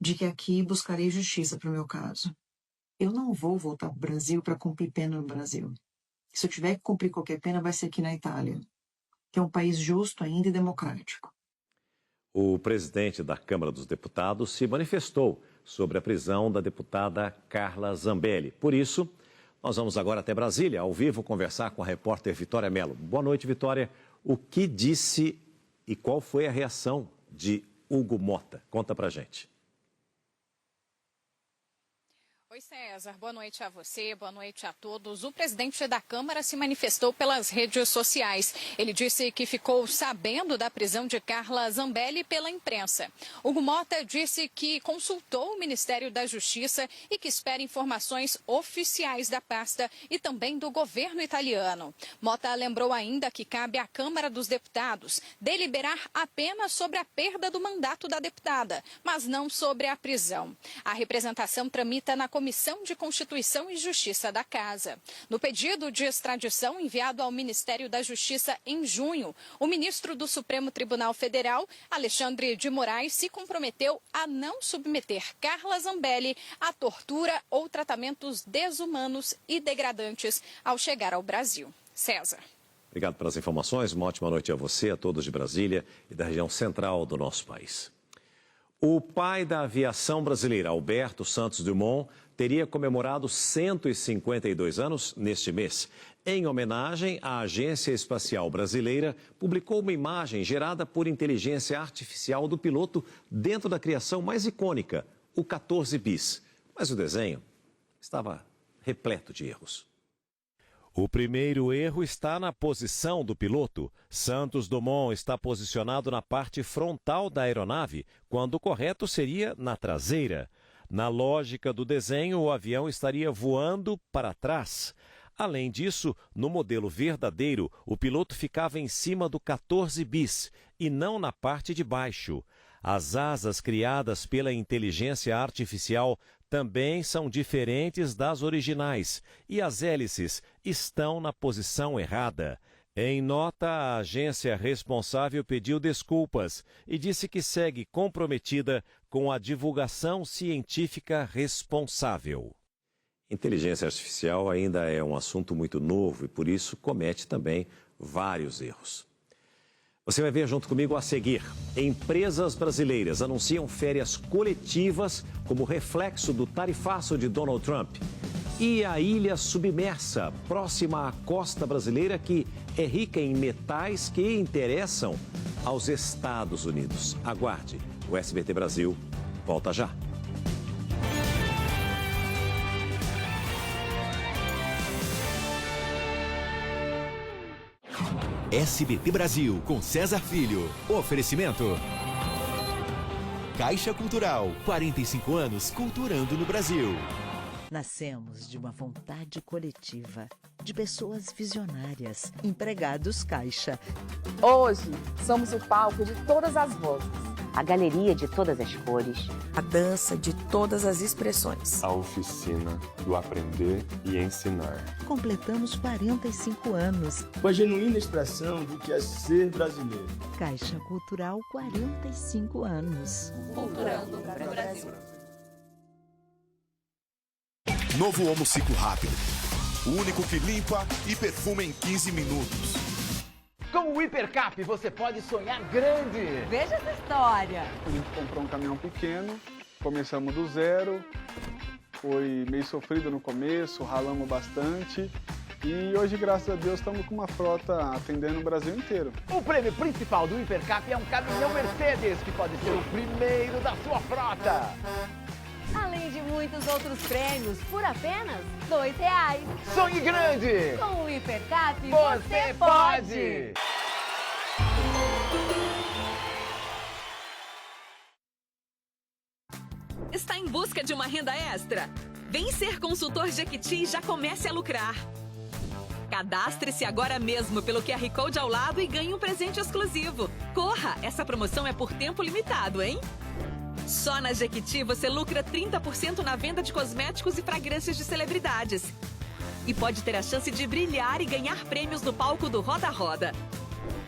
de que aqui buscarei justiça para o meu caso. Eu não vou voltar para o Brasil para cumprir pena no Brasil. Se eu tiver que cumprir qualquer pena, vai ser aqui na Itália, que é um país justo ainda e democrático. O presidente da Câmara dos Deputados se manifestou sobre a prisão da deputada Carla Zambelli. Por isso, nós vamos agora até Brasília, ao vivo, conversar com a repórter Vitória Mello. Boa noite, Vitória. O que disse e qual foi a reação de Hugo Mota? Conta pra gente. Oi, César. Boa noite a você, boa noite a todos. O presidente da Câmara se manifestou pelas redes sociais. Ele disse que ficou sabendo da prisão de Carla Zambelli pela imprensa. Hugo Mota disse que consultou o Ministério da Justiça e que espera informações oficiais da pasta e também do governo italiano. Mota lembrou ainda que cabe à Câmara dos Deputados deliberar apenas sobre a perda do mandato da deputada, mas não sobre a prisão. A representação tramita na Comissão de Constituição e Justiça da Casa. No pedido de extradição enviado ao Ministério da Justiça em junho, o ministro do Supremo Tribunal Federal, Alexandre de Moraes, se comprometeu a não submeter Carla Zambelli a tortura ou tratamentos desumanos e degradantes ao chegar ao Brasil. César. Obrigado pelas informações. Uma ótima noite a você, a todos de Brasília e da região central do nosso país. O pai da aviação brasileira, Alberto Santos Dumont, teria comemorado 152 anos neste mês. Em homenagem, a Agência Espacial Brasileira publicou uma imagem gerada por inteligência artificial do piloto dentro da criação mais icônica, o 14 bis. Mas o desenho estava repleto de erros. O primeiro erro está na posição do piloto. Santos Dumont está posicionado na parte frontal da aeronave, quando o correto seria na traseira. Na lógica do desenho, o avião estaria voando para trás. Além disso, no modelo verdadeiro, o piloto ficava em cima do 14 bis e não na parte de baixo. As asas criadas pela inteligência artificial também são diferentes das originais e as hélices estão na posição errada. Em nota, a agência responsável pediu desculpas e disse que segue comprometida com a divulgação científica responsável. Inteligência artificial ainda é um assunto muito novo e, por isso, comete também vários erros. Você vai ver junto comigo a seguir. Empresas brasileiras anunciam férias coletivas como reflexo do tarifaço de Donald Trump. E a ilha submersa, próxima à costa brasileira, que é rica em metais que interessam aos Estados Unidos. Aguarde, o SBT Brasil volta já. SBT Brasil, com César Filho. Oferecimento. Caixa Cultural, 45 anos culturando no Brasil. Nascemos de uma vontade coletiva, de pessoas visionárias, empregados Caixa. Hoje, somos o palco de todas as vozes. A galeria de todas as cores. A dança de todas as expressões. A oficina do aprender e ensinar. Completamos 45 anos. Com a genuína expressão do que é ser brasileiro. Caixa Cultural, 45 anos. Culturando o Brasil. Novo Omo Ciclo Rápido. O único que limpa e perfuma em 15 minutos. Com o Hipercap, você pode sonhar grande. Veja essa história. A gente comprou um caminhão pequeno, começamos do zero, foi meio sofrido no começo, ralamos bastante. E hoje, graças a Deus, estamos com uma frota atendendo o Brasil inteiro. O prêmio principal do Hipercap é um caminhão Mercedes, que pode ser o primeiro da sua frota. Além de muitos outros prêmios, por apenas R$2. Sonhe grande! Com o Hipercap, você pode! Está em busca de uma renda extra? Vem ser consultor Jequiti e já comece a lucrar. Cadastre-se agora mesmo pelo QR Code ao lado e ganhe um presente exclusivo. Corra! Essa promoção é por tempo limitado, hein? Só na Jequiti você lucra 30% na venda de cosméticos e fragrâncias de celebridades. E pode ter a chance de brilhar e ganhar prêmios no palco do Roda Roda.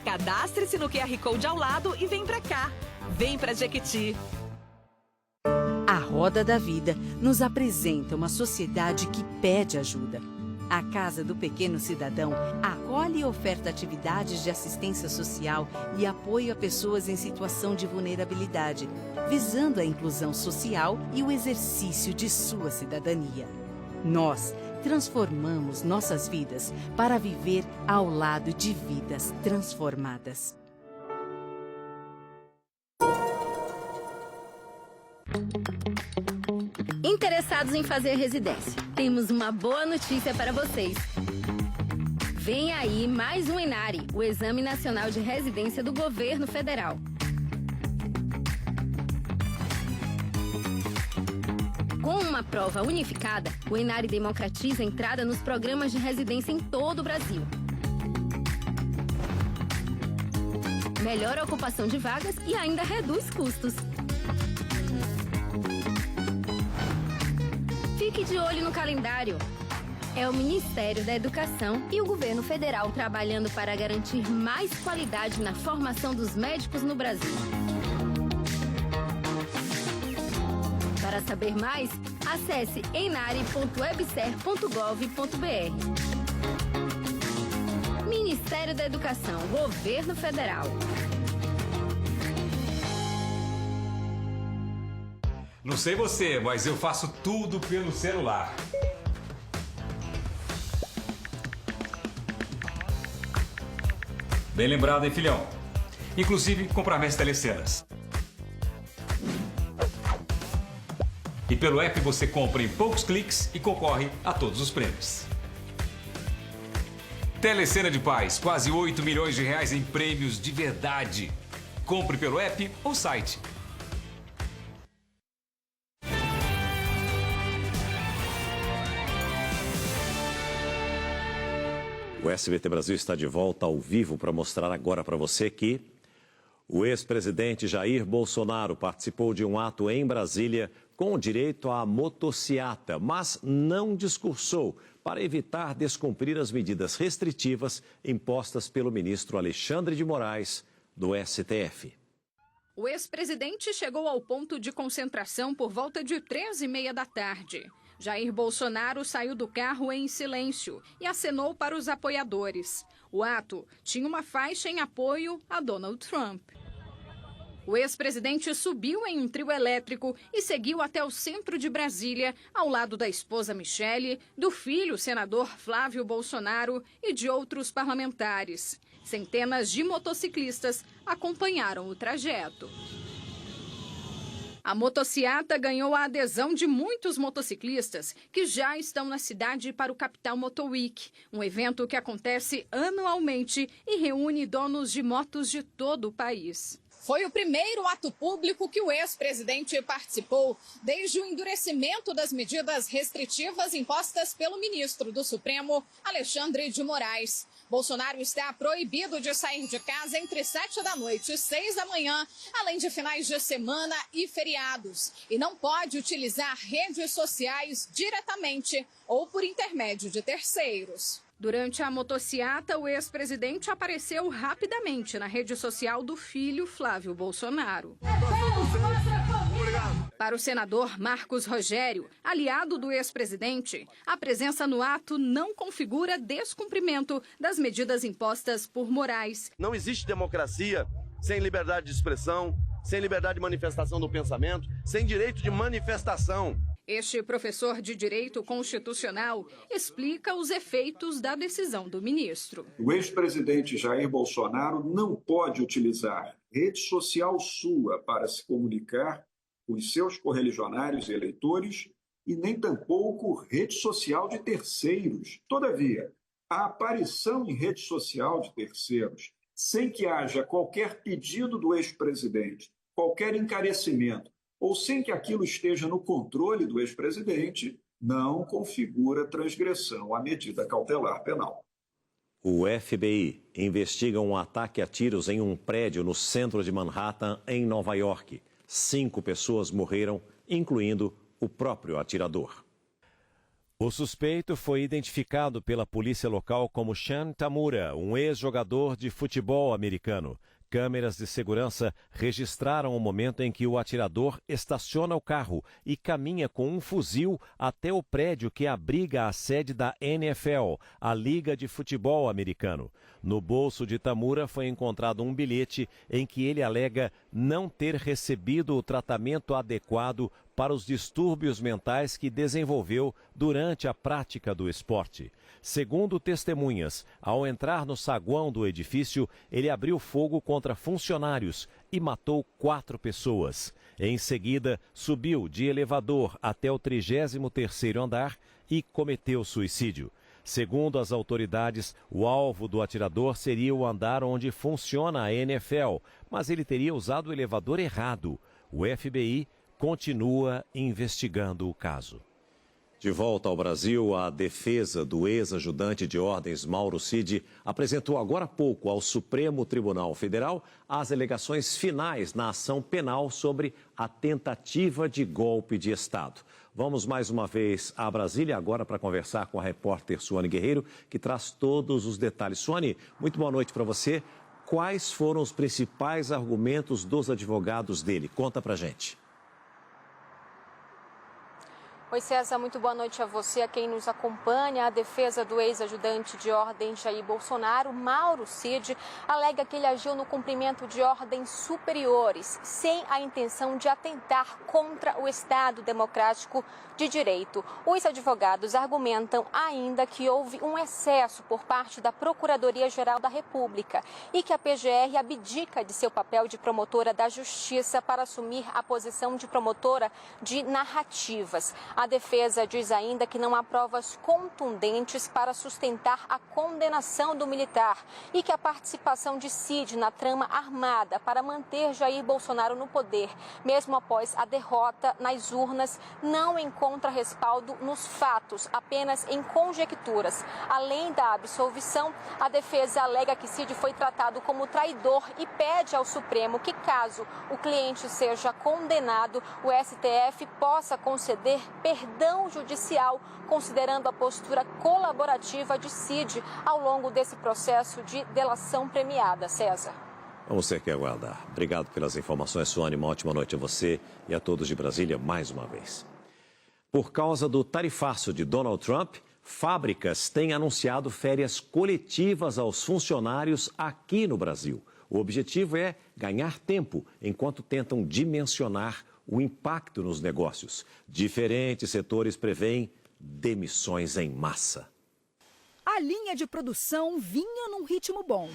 Cadastre-se no QR Code ao lado e vem pra cá. Vem pra Jequiti. A Roda da Vida nos apresenta uma sociedade que pede ajuda. A Casa do Pequeno Cidadão acolhe e oferta atividades de assistência social e apoio a pessoas em situação de vulnerabilidade, visando a inclusão social e o exercício de sua cidadania. Nós transformamos nossas vidas para viver ao lado de vidas transformadas. Interessados em fazer residência, temos uma boa notícia para vocês. Vem aí mais um ENARE, o Exame Nacional de Residência do Governo Federal. Com uma prova unificada, o ENARE democratiza a entrada nos programas de residência em todo o Brasil. Melhora a ocupação de vagas e ainda reduz custos. Fique de olho no calendário. É o Ministério da Educação e o Governo Federal trabalhando para garantir mais qualidade na formação dos médicos no Brasil. Para saber mais, acesse enare.webser.gov.br. Ministério da Educação, Governo Federal. Não sei você, mas eu faço tudo pelo celular. Bem lembrado, hein, filhão? Inclusive, comprar minhas telecenas. E pelo app você compra em poucos cliques e concorre a todos os prêmios. Telecena de Paz, quase 8 milhões de reais em prêmios de verdade. Compre pelo app ou site. O SBT Brasil está de volta ao vivo para mostrar agora para você que o ex-presidente Jair Bolsonaro participou de um ato em Brasília com direito à motociata, mas não discursou para evitar descumprir as medidas restritivas impostas pelo ministro Alexandre de Moraes, do STF. O ex-presidente chegou ao ponto de concentração por volta de 13h30 da tarde. Jair Bolsonaro saiu do carro em silêncio e acenou para os apoiadores. O ato tinha uma faixa em apoio a Donald Trump. O ex-presidente subiu em um trio elétrico e seguiu até o centro de Brasília, ao lado da esposa Michele, do filho, senador Flávio Bolsonaro, e de outros parlamentares. Centenas de motociclistas acompanharam o trajeto. A motociata ganhou a adesão de muitos motociclistas que já estão na cidade para o Capital Motor Week, um evento que acontece anualmente e reúne donos de motos de todo o país. Foi o primeiro ato público que o ex-presidente participou desde o endurecimento das medidas restritivas impostas pelo ministro do Supremo, Alexandre de Moraes. Bolsonaro está proibido de sair de casa entre 7 da noite e 6 da manhã, além de finais de semana e feriados. E não pode utilizar redes sociais diretamente ou por intermédio de terceiros. Durante a motociata, o ex-presidente apareceu rapidamente na rede social do filho Flávio Bolsonaro. Para o senador Marcos Rogério, aliado do ex-presidente, a presença no ato não configura descumprimento das medidas impostas por Moraes. Não existe democracia sem liberdade de expressão, sem liberdade de manifestação do pensamento, sem direito de manifestação. Este professor de Direito Constitucional explica os efeitos da decisão do ministro. O ex-presidente Jair Bolsonaro não pode utilizar rede social sua para se comunicar com os seus correligionários e eleitores e nem tampouco rede social de terceiros. Todavia, a aparição em rede social de terceiros, sem que haja qualquer pedido do ex-presidente, qualquer encarecimento, ou sem que aquilo esteja no controle do ex-presidente, não configura transgressão à medida cautelar penal. O FBI investiga um ataque a tiros em um prédio no centro de Manhattan, em Nova York. 5 pessoas morreram, incluindo o próprio atirador. O suspeito foi identificado pela polícia local como Sean Tamura, um ex-jogador de futebol americano. Câmeras de segurança registraram o momento em que o atirador estaciona o carro e caminha com um fuzil até o prédio que abriga a sede da NFL, a Liga de Futebol Americano. No bolso de Tamura foi encontrado um bilhete em que ele alega não ter recebido o tratamento adequado para os distúrbios mentais que desenvolveu durante a prática do esporte. Segundo testemunhas, ao entrar no saguão do edifício, ele abriu fogo contra funcionários e matou 4 pessoas. Em seguida, subiu de elevador até o 33º andar e cometeu suicídio. Segundo as autoridades, o alvo do atirador seria o andar onde funciona a NFL, mas ele teria usado o elevador errado. O FBI continua investigando o caso. De volta ao Brasil, a defesa do ex-ajudante de ordens Mauro Cid apresentou agora há pouco ao Supremo Tribunal Federal as alegações finais na ação penal sobre a tentativa de golpe de Estado. Vamos mais uma vez a Brasília agora para conversar com a repórter Suane Guerreiro, que traz todos os detalhes. Suane, muito boa noite para você. Quais foram os principais argumentos dos advogados dele? Conta pra gente. Oi, César, muito boa noite a você, a quem nos acompanha. A defesa do ex-ajudante de ordem Jair Bolsonaro, Mauro Cid, alega que ele agiu no cumprimento de ordens superiores, sem a intenção de atentar contra o Estado Democrático de Direito. Os advogados argumentam ainda que houve um excesso por parte da Procuradoria-Geral da República e que a PGR abdica de seu papel de promotora da Justiça para assumir a posição de promotora de narrativas. A defesa diz ainda que não há provas contundentes para sustentar a condenação do militar e que a participação de Cid na trama armada para manter Jair Bolsonaro no poder, mesmo após a derrota nas urnas, não encontra respaldo nos fatos, apenas em conjecturas. Além da absolvição, a defesa alega que Cid foi tratado como traidor e pede ao Supremo que, caso o cliente seja condenado, o STF possa conceder perdão judicial, considerando a postura colaborativa de Cid ao longo desse processo de delação premiada. César. Vamos ter que aguardar. Obrigado pelas informações, Suane. Uma ótima noite a você e a todos de Brasília mais uma vez. Por causa do tarifaço de Donald Trump, fábricas têm anunciado férias coletivas aos funcionários aqui no Brasil. O objetivo é ganhar tempo enquanto tentam dimensionar o impacto nos negócios. Diferentes setores prevêem demissões em massa. A linha de produção vinha num ritmo bom.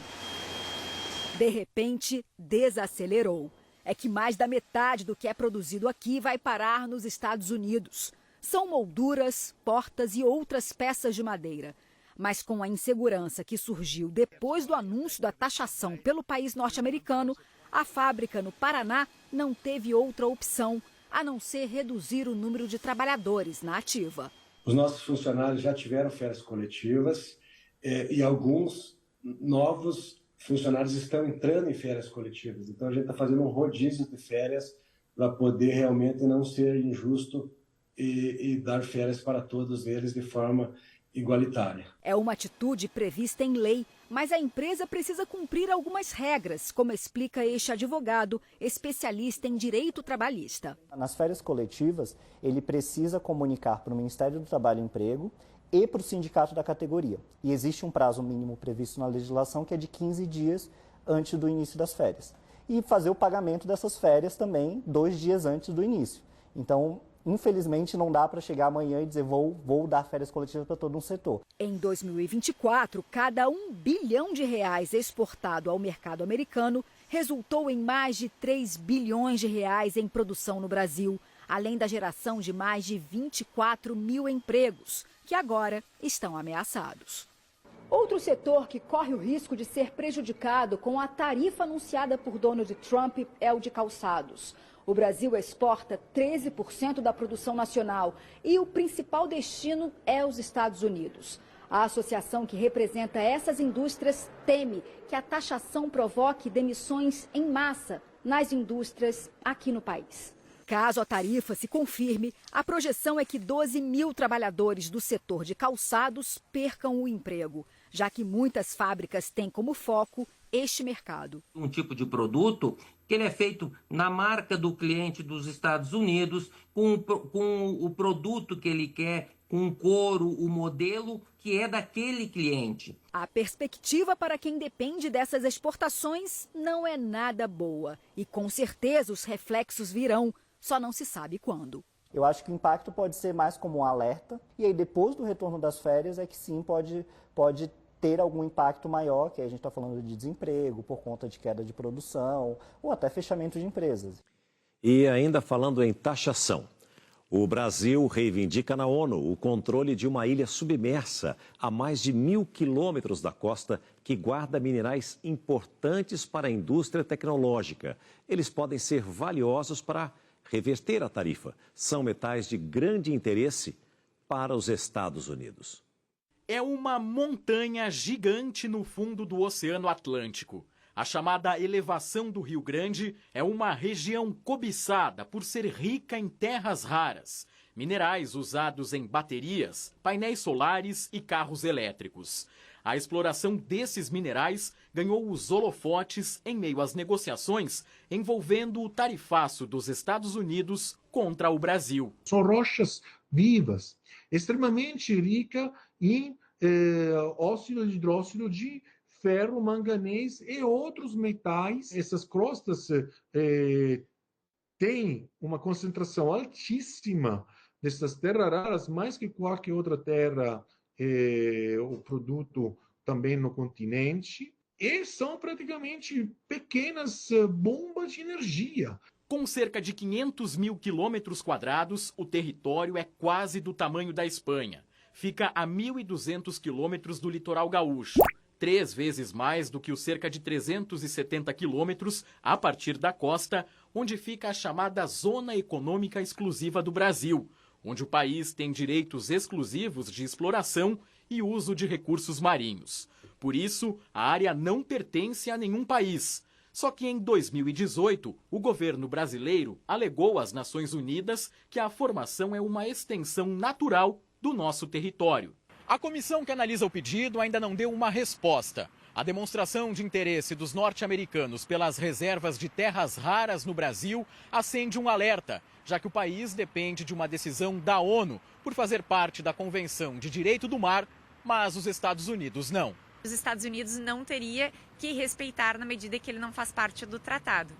De repente, desacelerou. É que mais da metade do que é produzido aqui vai parar nos Estados Unidos. São molduras, portas e outras peças de madeira. Mas com a insegurança que surgiu depois do anúncio da taxação pelo país norte-americano, a fábrica no Paraná não teve outra opção a não ser reduzir o número de trabalhadores na ativa. Os nossos funcionários já tiveram férias coletivas e alguns novos funcionários estão entrando em férias coletivas. Então a gente está fazendo um rodízio de férias para poder realmente não ser injusto e dar férias para todos eles de forma igualitária. É uma atitude prevista em lei, mas a empresa precisa cumprir algumas regras, como explica este advogado, especialista em direito trabalhista. Nas férias coletivas, ele precisa comunicar para o Ministério do Trabalho e Emprego e para o sindicato da categoria. E existe um prazo mínimo previsto na legislação que é de 15 dias antes do início das férias. E fazer o pagamento dessas férias também 2 dias antes do início. Então, infelizmente, não dá para chegar amanhã e dizer vou dar férias coletivas para todo um setor. Em 2024, cada R$1 bilhão exportado ao mercado americano resultou em mais de R$3 bilhões em produção no Brasil, além da geração de mais de 24 mil empregos, que agora estão ameaçados. Outro setor que corre o risco de ser prejudicado com a tarifa anunciada por Donald Trump é o de calçados. O Brasil exporta 13% da produção nacional e o principal destino é os Estados Unidos. A associação que representa essas indústrias teme que a taxação provoque demissões em massa nas indústrias aqui no país. Caso a tarifa se confirme, a projeção é que 12 mil trabalhadores do setor de calçados percam o emprego, já que muitas fábricas têm como foco este mercado. Um tipo de produto que ele é feito na marca do cliente dos Estados Unidos, com o produto que ele quer, com o couro, o modelo que é daquele cliente. A perspectiva para quem depende dessas exportações não é nada boa. E com certeza os reflexos virão, só não se sabe quando. Eu acho que o impacto pode ser mais como um alerta, e aí depois do retorno das férias é que sim pode ter algum impacto maior, que a gente está falando de desemprego por conta de queda de produção ou até fechamento de empresas. E ainda falando em taxação, o Brasil reivindica na ONU o controle de uma ilha submersa a mais de 1.000 quilômetros da costa que guarda minerais importantes para a indústria tecnológica. Eles podem ser valiosos para reverter a tarifa. São metais de grande interesse para os Estados Unidos. É uma montanha gigante no fundo do Oceano Atlântico. A chamada elevação do Rio Grande é uma região cobiçada por ser rica em terras raras, minerais usados em baterias, painéis solares e carros elétricos. A exploração desses minerais ganhou os holofotes em meio às negociações envolvendo o tarifaço dos Estados Unidos contra o Brasil. São rochas vivas, extremamente ricas em óxido de hidróxido de ferro, manganês e outros metais. Essas crostas têm uma concentração altíssima dessas terras raras, mais que qualquer outra terra, o produto também no continente, e são praticamente pequenas bombas de energia. Com cerca de 500 mil quilômetros quadrados, o território é quase do tamanho da Espanha. Fica a 1.200 quilômetros do litoral gaúcho, 3 vezes mais do que os cerca de 370 quilômetros a partir da costa, onde fica a chamada Zona Econômica Exclusiva do Brasil, onde o país tem direitos exclusivos de exploração e uso de recursos marinhos. Por isso, a área não pertence a nenhum país. Só que em 2018, o governo brasileiro alegou às Nações Unidas que a formação é uma extensão natural do nosso território. A comissão que analisa o pedido ainda não deu uma resposta. A demonstração de interesse dos norte-americanos pelas reservas de terras raras no Brasil acende um alerta, já que o país depende de uma decisão da ONU por fazer parte da Convenção de Direito do Mar, mas os Estados Unidos não. Os Estados Unidos não teria que respeitar na medida que ele não faz parte do tratado.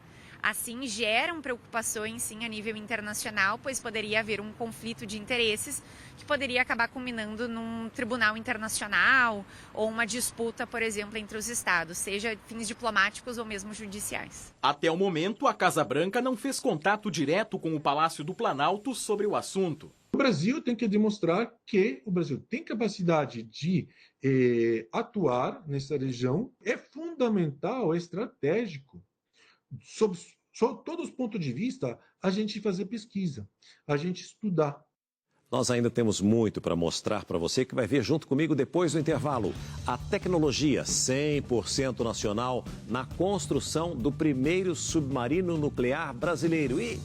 Assim, geram preocupações, sim, a nível internacional, pois poderia haver um conflito de interesses que poderia acabar culminando num tribunal internacional ou uma disputa, por exemplo, entre os estados, seja fins diplomáticos ou mesmo judiciais. Até o momento, a Casa Branca não fez contato direto com o Palácio do Planalto sobre o assunto. O Brasil tem que demonstrar que o Brasil tem capacidade de atuar nessa região. É fundamental, é estratégico. Sob todos os pontos de vista, a gente fazer pesquisa, a gente estudar. Nós ainda temos muito para mostrar para você que vai ver junto comigo depois do intervalo. A tecnologia 100% nacional na construção do primeiro submarino nuclear brasileiro. E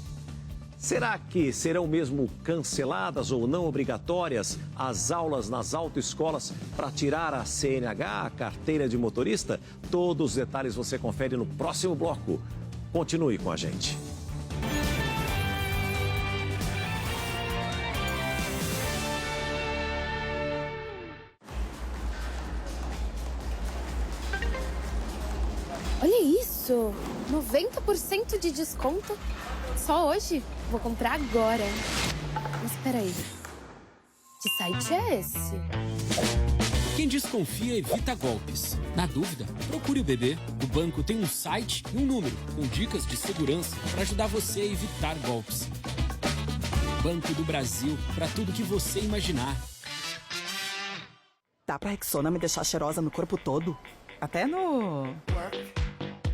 será que serão mesmo canceladas ou não obrigatórias as aulas nas autoescolas para tirar a CNH, a carteira de motorista? Todos os detalhes você confere no próximo bloco. Continue com a gente. Olha isso! 90% de desconto? Só hoje? Vou comprar agora. Mas espera aí. Que site é esse? Quem desconfia evita golpes. Na dúvida, procure o BB. O banco tem um site e um número com dicas de segurança para ajudar você a evitar golpes. Banco do Brasil, para tudo que você imaginar. Dá pra Rexona me deixar cheirosa no corpo todo? Até no...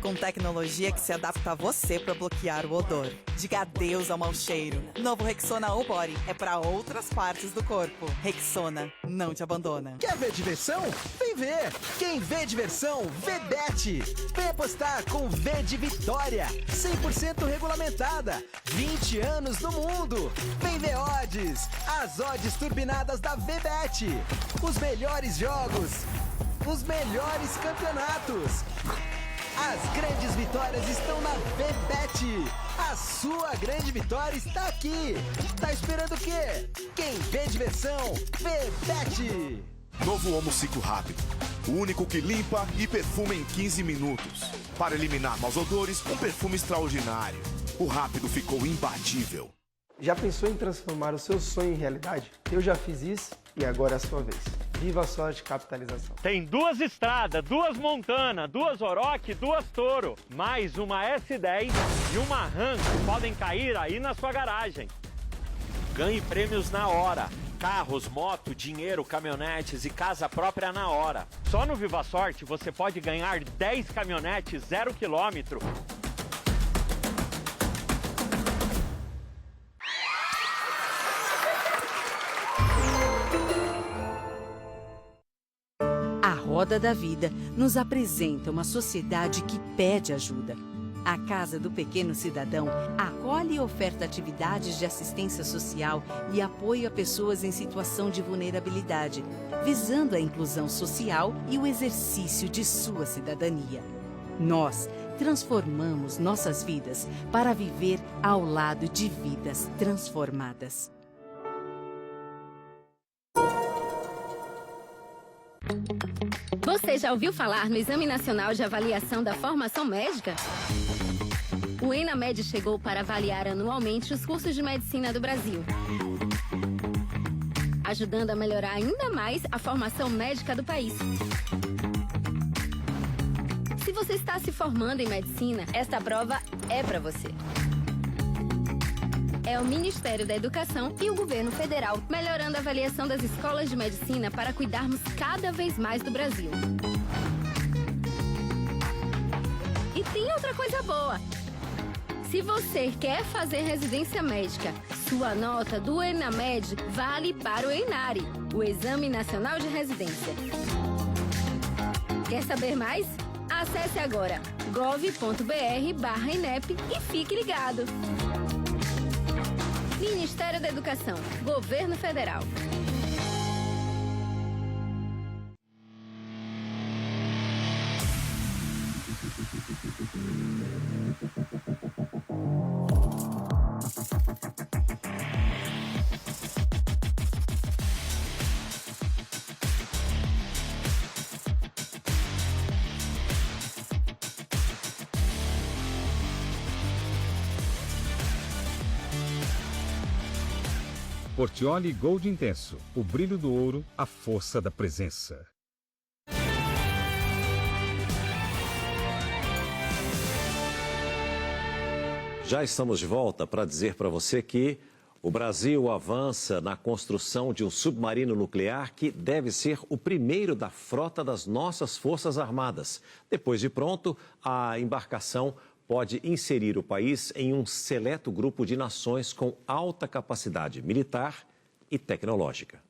Com tecnologia que se adapta a você para bloquear o odor. Diga adeus ao mau cheiro. Novo Rexona All Body é para outras partes do corpo. Rexona não te abandona. Quer ver diversão? Vem ver! Quem vê diversão, vê Bet! Vem apostar com V de Vitória! 100% regulamentada! 20 anos no mundo! Vem ver odds! As odds turbinadas da VBet! Os melhores jogos! Os melhores campeonatos! As grandes vitórias estão na VBet. A sua grande vitória está aqui. Tá esperando o quê? Quem vê diversão, vê Bet. Novo Homo Ciclo Rápido. O único que limpa e perfuma em 15 minutos. Para eliminar maus odores, um perfume extraordinário. O Rápido ficou imbatível. Já pensou em transformar o seu sonho em realidade? Eu já fiz isso e agora é a sua vez. Viva a sorte capitalização. Tem 2 Estrada, 2 Montana, 2 Oroch, 2 Toro, mais uma S10 e uma Ram que podem cair aí na sua garagem. Ganhe prêmios na hora. Carros, moto, dinheiro, caminhonetes e casa própria na hora. Só no Viva Sorte você pode ganhar 10 caminhonetes 0 km. A Roda da Vida nos apresenta uma sociedade que pede ajuda. A Casa do Pequeno Cidadão acolhe e oferta atividades de assistência social e apoio a pessoas em situação de vulnerabilidade, visando a inclusão social e o exercício de sua cidadania. Nós transformamos nossas vidas para viver ao lado de vidas transformadas. Você já ouviu falar no Exame Nacional de Avaliação da Formação Médica? O ENAMED chegou para avaliar anualmente os cursos de medicina do Brasil, ajudando a melhorar ainda mais a formação médica do país. Se você está se formando em medicina, esta prova é para você. É o Ministério da Educação e o Governo Federal melhorando a avaliação das escolas de medicina para cuidarmos cada vez mais do Brasil. E tem outra coisa boa. Se você quer fazer residência médica, sua nota do ENAMED vale para o ENARI, o Exame Nacional de Residência. Quer saber mais? Acesse agora gov.br/INEP e fique ligado. Ministério da Educação, Governo Federal. Portiolli Gold Intenso. O brilho do ouro, a força da presença. Já estamos de volta para dizer para você que o Brasil avança na construção de um submarino nuclear que deve ser o primeiro da frota das nossas Forças Armadas. Depois de pronto, a embarcação pode inserir o país em um seleto grupo de nações com alta capacidade militar e tecnológica.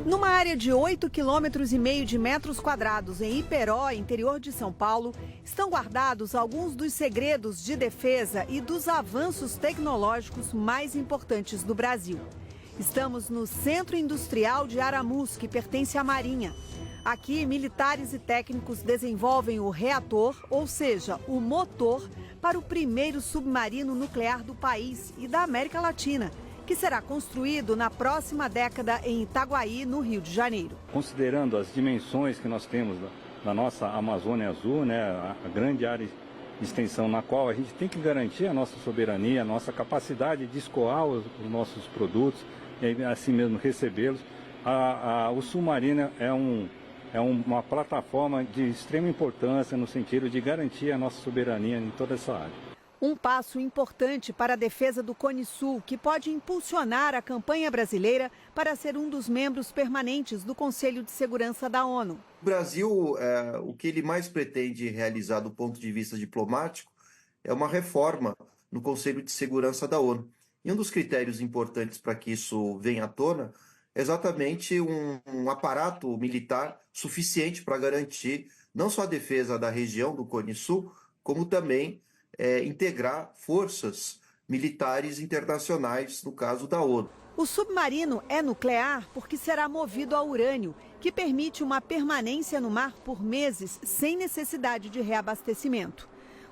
Numa área de 8,5 km de metros quadrados em Iperó, interior de São Paulo, estão guardados alguns dos segredos de defesa e dos avanços tecnológicos mais importantes do Brasil. Estamos no Centro Industrial de Aramus, que pertence à Marinha. Aqui, militares e técnicos desenvolvem o reator, ou seja, o motor, para o primeiro submarino nuclear do país e da América Latina, que será construído na próxima década em Itaguaí, no Rio de Janeiro. Considerando as dimensões que nós temos da nossa Amazônia Azul, né, a grande área de extensão na qual a gente tem que garantir a nossa soberania, a nossa capacidade de escoar os nossos produtos e assim mesmo recebê-los, o submarino é uma plataforma de extrema importância no sentido de garantir a nossa soberania em toda essa área. Um passo importante para a defesa do Cone Sul, que pode impulsionar a campanha brasileira para ser um dos membros permanentes do Conselho de Segurança da ONU. O Brasil, o que ele mais pretende realizar do ponto de vista diplomático é uma reforma no Conselho de Segurança da ONU. E um dos critérios importantes para que isso venha à tona é exatamente um aparato militar suficiente para garantir não só a defesa da região do Cone Sul, como também integrar forças militares internacionais, no caso da ONU. O submarino é nuclear porque será movido a urânio, que permite uma permanência no mar por meses sem necessidade de reabastecimento.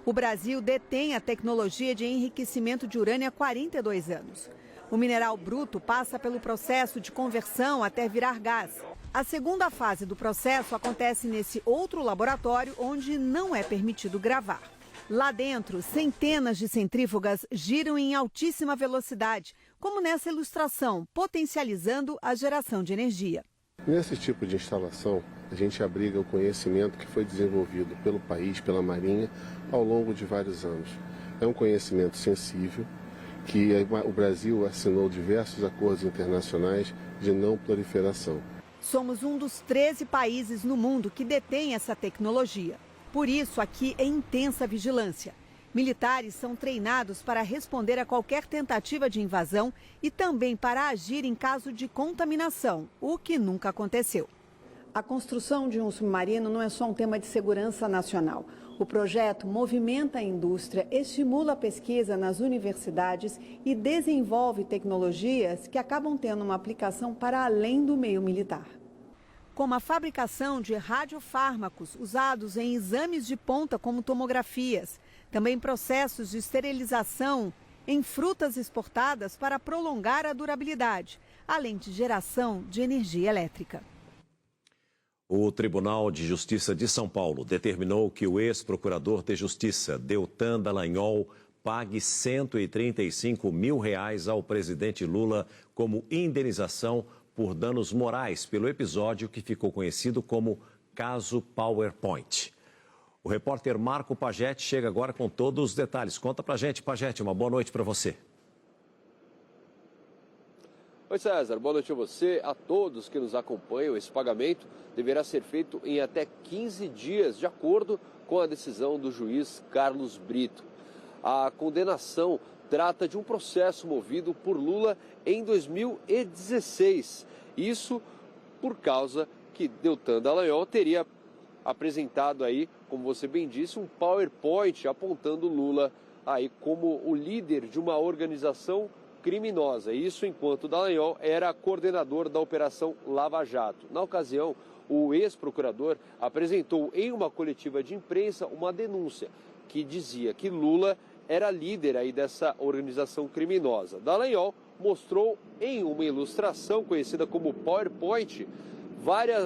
O Brasil detém a tecnologia de enriquecimento de urânio há 42 anos. O mineral bruto passa pelo processo de conversão até virar gás. A segunda fase do processo acontece nesse outro laboratório onde não é permitido gravar. Lá dentro, centenas de centrífugas giram em altíssima velocidade, como nessa ilustração, potencializando a geração de energia. Nesse tipo de instalação, a gente abriga o conhecimento que foi desenvolvido pelo país, pela Marinha, ao longo de vários anos. É um conhecimento sensível, que o Brasil assinou diversos acordos internacionais de não proliferação. Somos um dos 13 países no mundo que detém essa tecnologia. Por isso, aqui é intensa vigilância. Militares são treinados para responder a qualquer tentativa de invasão e também para agir em caso de contaminação, o que nunca aconteceu. A construção de um submarino não é só um tema de segurança nacional. O projeto movimenta a indústria, estimula a pesquisa nas universidades e desenvolve tecnologias que acabam tendo uma aplicação para além do meio militar. Como a fabricação de radiofármacos usados em exames de ponta como tomografias, também processos de esterilização em frutas exportadas para prolongar a durabilidade, além de geração de energia elétrica. O Tribunal de Justiça de São Paulo determinou que o ex-procurador de Justiça, Deltan Dallagnol, pague R$ 135 mil ao presidente Lula como indenização por danos morais pelo episódio que ficou conhecido como Caso PowerPoint. O repórter Marco Pagetti chega agora com todos os detalhes. Conta pra gente, Pagetti, uma boa noite para você. Oi César, boa noite a você, a todos que nos acompanham. Esse pagamento deverá ser feito em até 15 dias, de acordo com a decisão do juiz Carlos Brito. A condenação trata de um processo movido por Lula em 2016. Isso por causa que Deltan Dallagnol teria apresentado aí, como você bem disse, um PowerPoint apontando Lula aí como o líder de uma organização criminosa. Isso enquanto Dallagnol era coordenador da Operação Lava Jato. Na ocasião, o ex-procurador apresentou em uma coletiva de imprensa uma denúncia que dizia que Lula era líder aí dessa organização criminosa. Dallagnol mostrou em uma ilustração conhecida como PowerPoint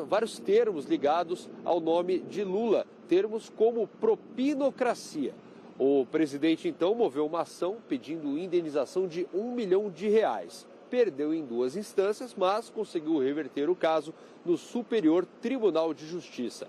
vários termos ligados ao nome de Lula, termos como propinocracia. O presidente, então, moveu uma ação pedindo indenização de R$1 milhão. Perdeu em 2 instâncias, mas conseguiu reverter o caso no Superior Tribunal de Justiça.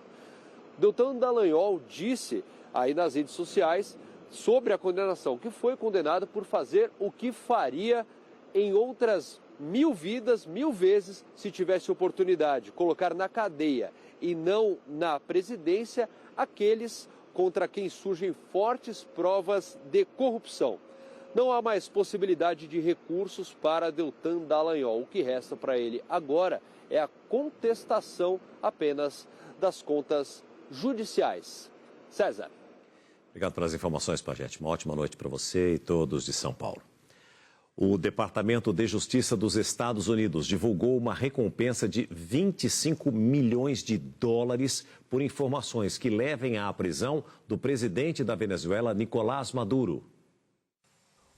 Deltan Dallagnol disse aí nas redes sociais sobre a condenação, que foi condenado por fazer o que faria em outras 1000 vidas, 1000 vezes, se tivesse oportunidade, colocar na cadeia e não na presidência aqueles contra quem surgem fortes provas de corrupção. Não há mais possibilidade de recursos para Deltan Dallagnol. O que resta para ele agora é a contestação apenas das contas judiciais. César. Obrigado pelas informações, Pajete. Uma ótima noite para você e todos de São Paulo. O Departamento de Justiça dos Estados Unidos divulgou uma recompensa de $25 milhões por informações que levem à prisão do presidente da Venezuela, Nicolás Maduro.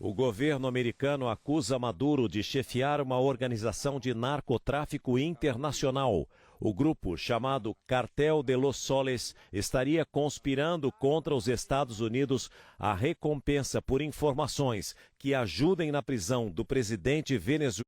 O governo americano acusa Maduro de chefiar uma organização de narcotráfico internacional. O grupo, chamado Cartel de los Soles, estaria conspirando contra os Estados Unidos a recompensa por informações que ajudem na prisão do presidente venezuelano.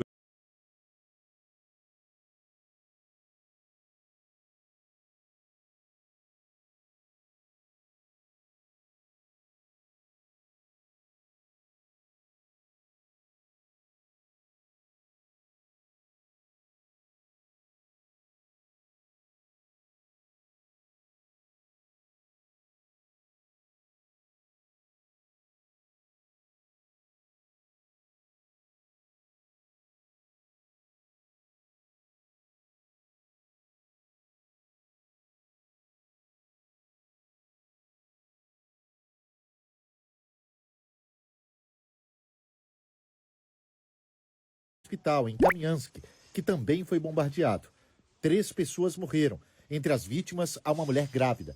Hospital em Kamiansk, que também foi bombardeado. 3 pessoas morreram. Entre as vítimas, há uma mulher grávida.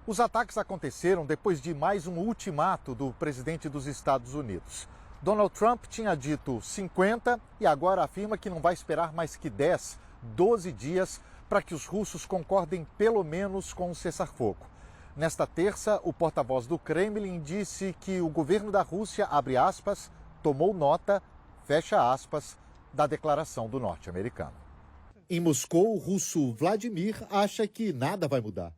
Os ataques aconteceram depois de mais um ultimato do presidente dos Estados Unidos. Donald Trump tinha dito 50 e agora afirma que não vai esperar mais que 12 dias para que os russos concordem pelo menos com um cessar-fogo. Nesta terça, o porta-voz do Kremlin disse que o governo da Rússia, abre aspas, tomou nota, fecha aspas, da declaração do norte-americano. Em Moscou, o russo Vladimir acha que nada vai mudar.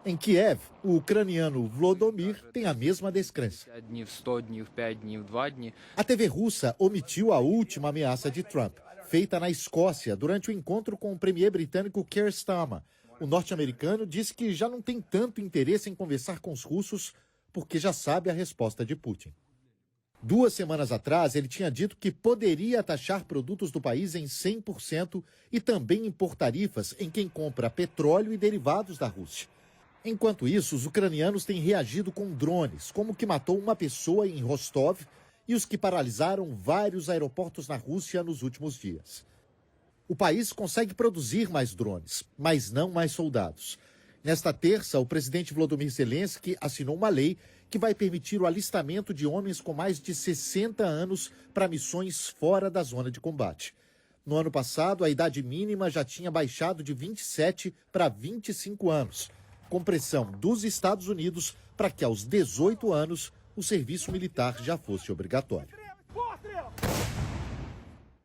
Em Kiev, o ucraniano Volodymyr tem a mesma descrença. A TV russa omitiu a última ameaça de Trump, feita na Escócia durante o encontro com o premier britânico Keir Starmer. O norte-americano disse que já não tem tanto interesse em conversar com os russos porque já sabe a resposta de Putin. 2 semanas atrás, ele tinha dito que poderia taxar produtos do país em 100% e também impor tarifas em quem compra petróleo e derivados da Rússia. Enquanto isso, os ucranianos têm reagido com drones, como o que matou uma pessoa em Rostov e os que paralisaram vários aeroportos na Rússia nos últimos dias. O país consegue produzir mais drones, mas não mais soldados. Nesta terça, o presidente Volodymyr Zelensky assinou uma lei que vai permitir o alistamento de homens com mais de 60 anos para missões fora da zona de combate. No ano passado, a idade mínima já tinha baixado de 27 para 25 anos, com pressão dos Estados Unidos para que aos 18 anos o serviço militar já fosse obrigatório.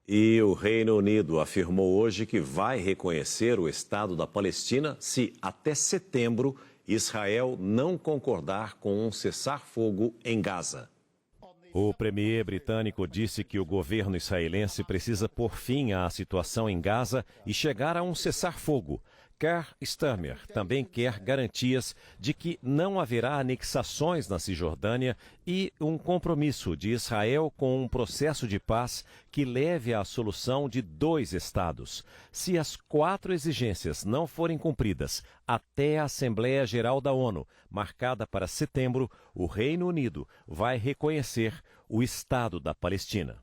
E o Reino Unido afirmou hoje que vai reconhecer o Estado da Palestina se, até setembro, Israel não concordar com um cessar-fogo em Gaza. O premier britânico disse que o governo israelense precisa pôr fim à situação em Gaza e chegar a um cessar-fogo. Keir Starmer também quer garantias de que não haverá anexações na Cisjordânia e um compromisso de Israel com um processo de paz que leve à solução de 2 estados. Se as 4 exigências não forem cumpridas até a Assembleia Geral da ONU, marcada para setembro, o Reino Unido vai reconhecer o Estado da Palestina.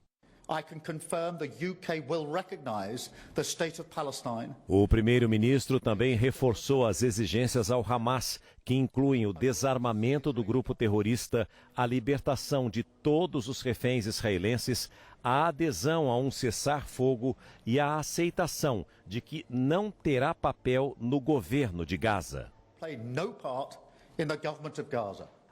O primeiro-ministro também reforçou as exigências ao Hamas, que incluem o desarmamento do grupo terrorista, a libertação de todos os reféns israelenses, a adesão a um cessar-fogo e a aceitação de que não terá papel no governo de Gaza.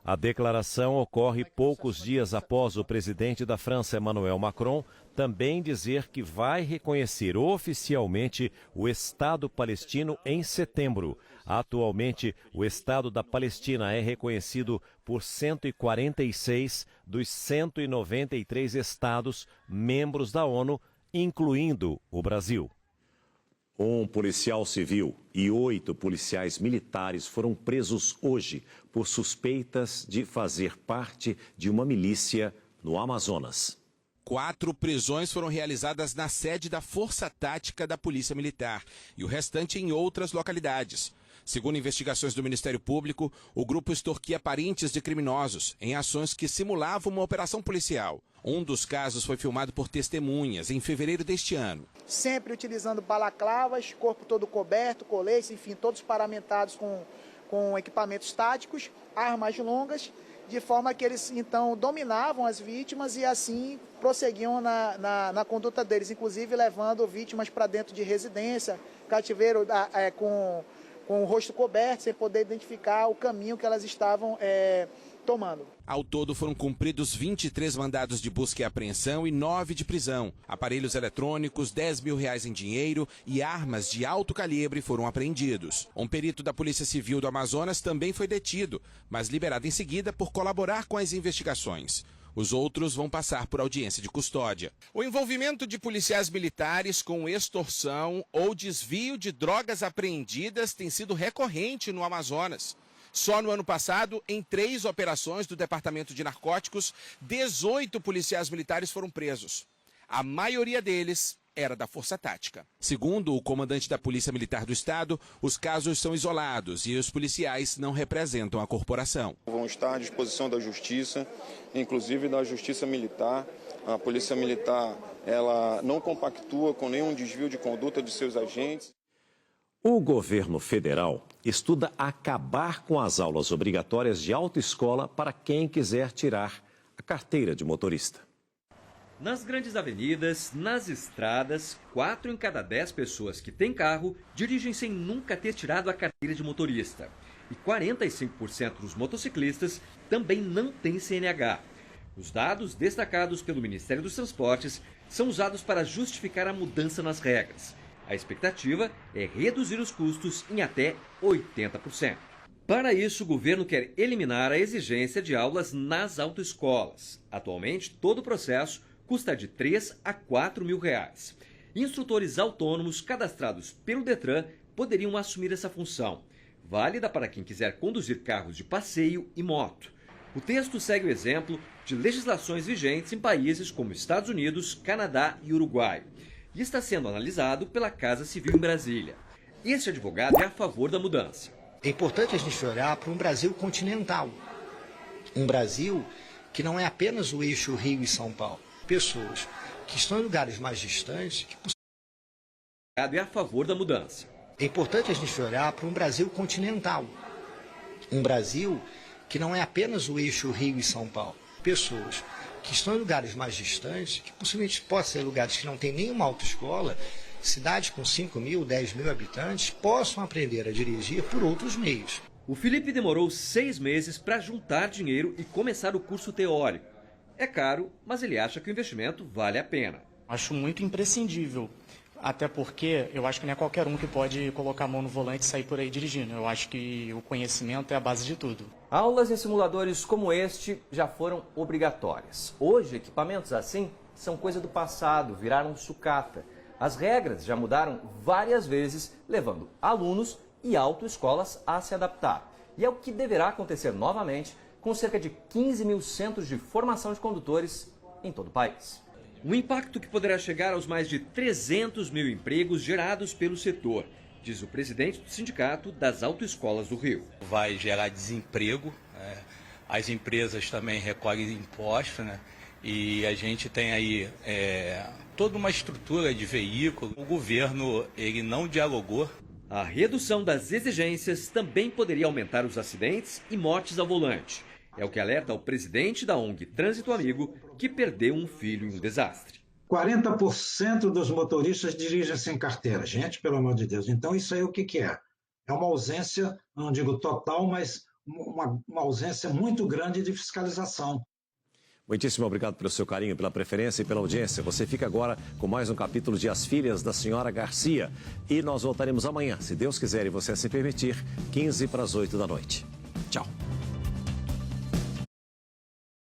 A declaração ocorre poucos dias após o presidente da França, Emmanuel Macron, também dizer que vai reconhecer oficialmente o Estado palestino em setembro. Atualmente, o Estado da Palestina é reconhecido por 146 dos 193 estados membros da ONU, incluindo o Brasil. Um policial civil e 8 policiais militares foram presos hoje por suspeitas de fazer parte de uma milícia no Amazonas. 4 prisões foram realizadas na sede da Força Tática da Polícia Militar e o restante em outras localidades. Segundo investigações do Ministério Público, o grupo extorquia parentes de criminosos em ações que simulavam uma operação policial. Um dos casos foi filmado por testemunhas em fevereiro deste ano. Sempre utilizando balaclavas, corpo todo coberto, coletes, enfim, todos paramentados com equipamentos táticos, armas longas, de forma que eles então dominavam as vítimas e assim prosseguiam na conduta deles, inclusive levando vítimas para dentro de residência, cativeiro com o rosto coberto, sem poder identificar o caminho que elas estavam tomando. Ao todo foram cumpridos 23 mandados de busca e apreensão e 9 de prisão. Aparelhos eletrônicos, R$10 mil em dinheiro e armas de alto calibre foram apreendidos. Um perito da Polícia Civil do Amazonas também foi detido, mas liberado em seguida por colaborar com as investigações. Os outros vão passar por audiência de custódia. O envolvimento de policiais militares com extorsão ou desvio de drogas apreendidas tem sido recorrente no Amazonas. Só no ano passado, em 3 operações do Departamento de Narcóticos, 18 policiais militares foram presos. A maioria deles era da Força Tática. Segundo o comandante da Polícia Militar do Estado, os casos são isolados e os policiais não representam a corporação. Vão estar à disposição da Justiça, inclusive da Justiça Militar. A Polícia Militar, ela não compactua com nenhum desvio de conduta de seus agentes. O governo federal estuda acabar com as aulas obrigatórias de autoescola para quem quiser tirar a carteira de motorista. Nas grandes avenidas, nas estradas, 4 em cada 10 pessoas que têm carro dirigem sem nunca ter tirado a carteira de motorista. E 45% dos motociclistas também não têm CNH. Os dados destacados pelo Ministério dos Transportes são usados para justificar a mudança nas regras. A expectativa é reduzir os custos em até 80%. Para isso, o governo quer eliminar a exigência de aulas nas autoescolas. Atualmente, todo o processo custa de R$3 a R$4.000. Instrutores autônomos cadastrados pelo Detran poderiam assumir essa função, válida para quem quiser conduzir carros de passeio e moto. O texto segue o exemplo de legislações vigentes em países como Estados Unidos, Canadá e Uruguai, e está sendo analisado pela Casa Civil em Brasília. Este advogado é a favor da mudança. É importante a gente olhar para um Brasil continental. Um Brasil que não é apenas o eixo Rio e São Paulo. Pessoas que estão em lugares mais distantes... É a favor da mudança. É importante a gente olhar para um Brasil continental. Um Brasil que não é apenas o eixo Rio e São Paulo. Pessoas que estão em lugares mais distantes, que possivelmente possam ser lugares que não têm nenhuma autoescola, cidades com 5 mil, 10 mil habitantes, possam aprender a dirigir por outros meios. O Felipe demorou 6 meses para juntar dinheiro e começar o curso teórico. É caro, mas ele acha que o investimento vale a pena. Acho muito imprescindível, até porque eu acho que não é qualquer um que pode colocar a mão no volante e sair por aí dirigindo. Eu acho que o conhecimento é a base de tudo. Aulas em simuladores como este já foram obrigatórias. Hoje, equipamentos assim são coisa do passado, viraram sucata. As regras já mudaram várias vezes, levando alunos e autoescolas a se adaptar. E é o que deverá acontecer novamente com cerca de 15 mil centros de formação de condutores em todo o país. Um impacto que poderá chegar aos mais de 300 mil empregos gerados pelo setor, diz o presidente do Sindicato das Autoescolas do Rio. Vai gerar desemprego, as empresas também recolhem impostos, e a gente tem aí toda uma estrutura de veículo. O governo ele não dialogou. A redução das exigências também poderia aumentar os acidentes e mortes ao volante. É o que alerta o presidente da ONG Trânsito Amigo, que perdeu um filho em um desastre. 40% dos motoristas dirigem sem carteira. Gente, pelo amor de Deus. Então, isso aí o que é? É uma ausência, não digo total, mas uma ausência muito grande de fiscalização. Muitíssimo obrigado pelo seu carinho, pela preferência e pela audiência. Você fica agora com mais um capítulo de As Filhas da Senhora Garcia. E nós voltaremos amanhã, se Deus quiser e você assim permitir, 7:45 da noite. Tchau.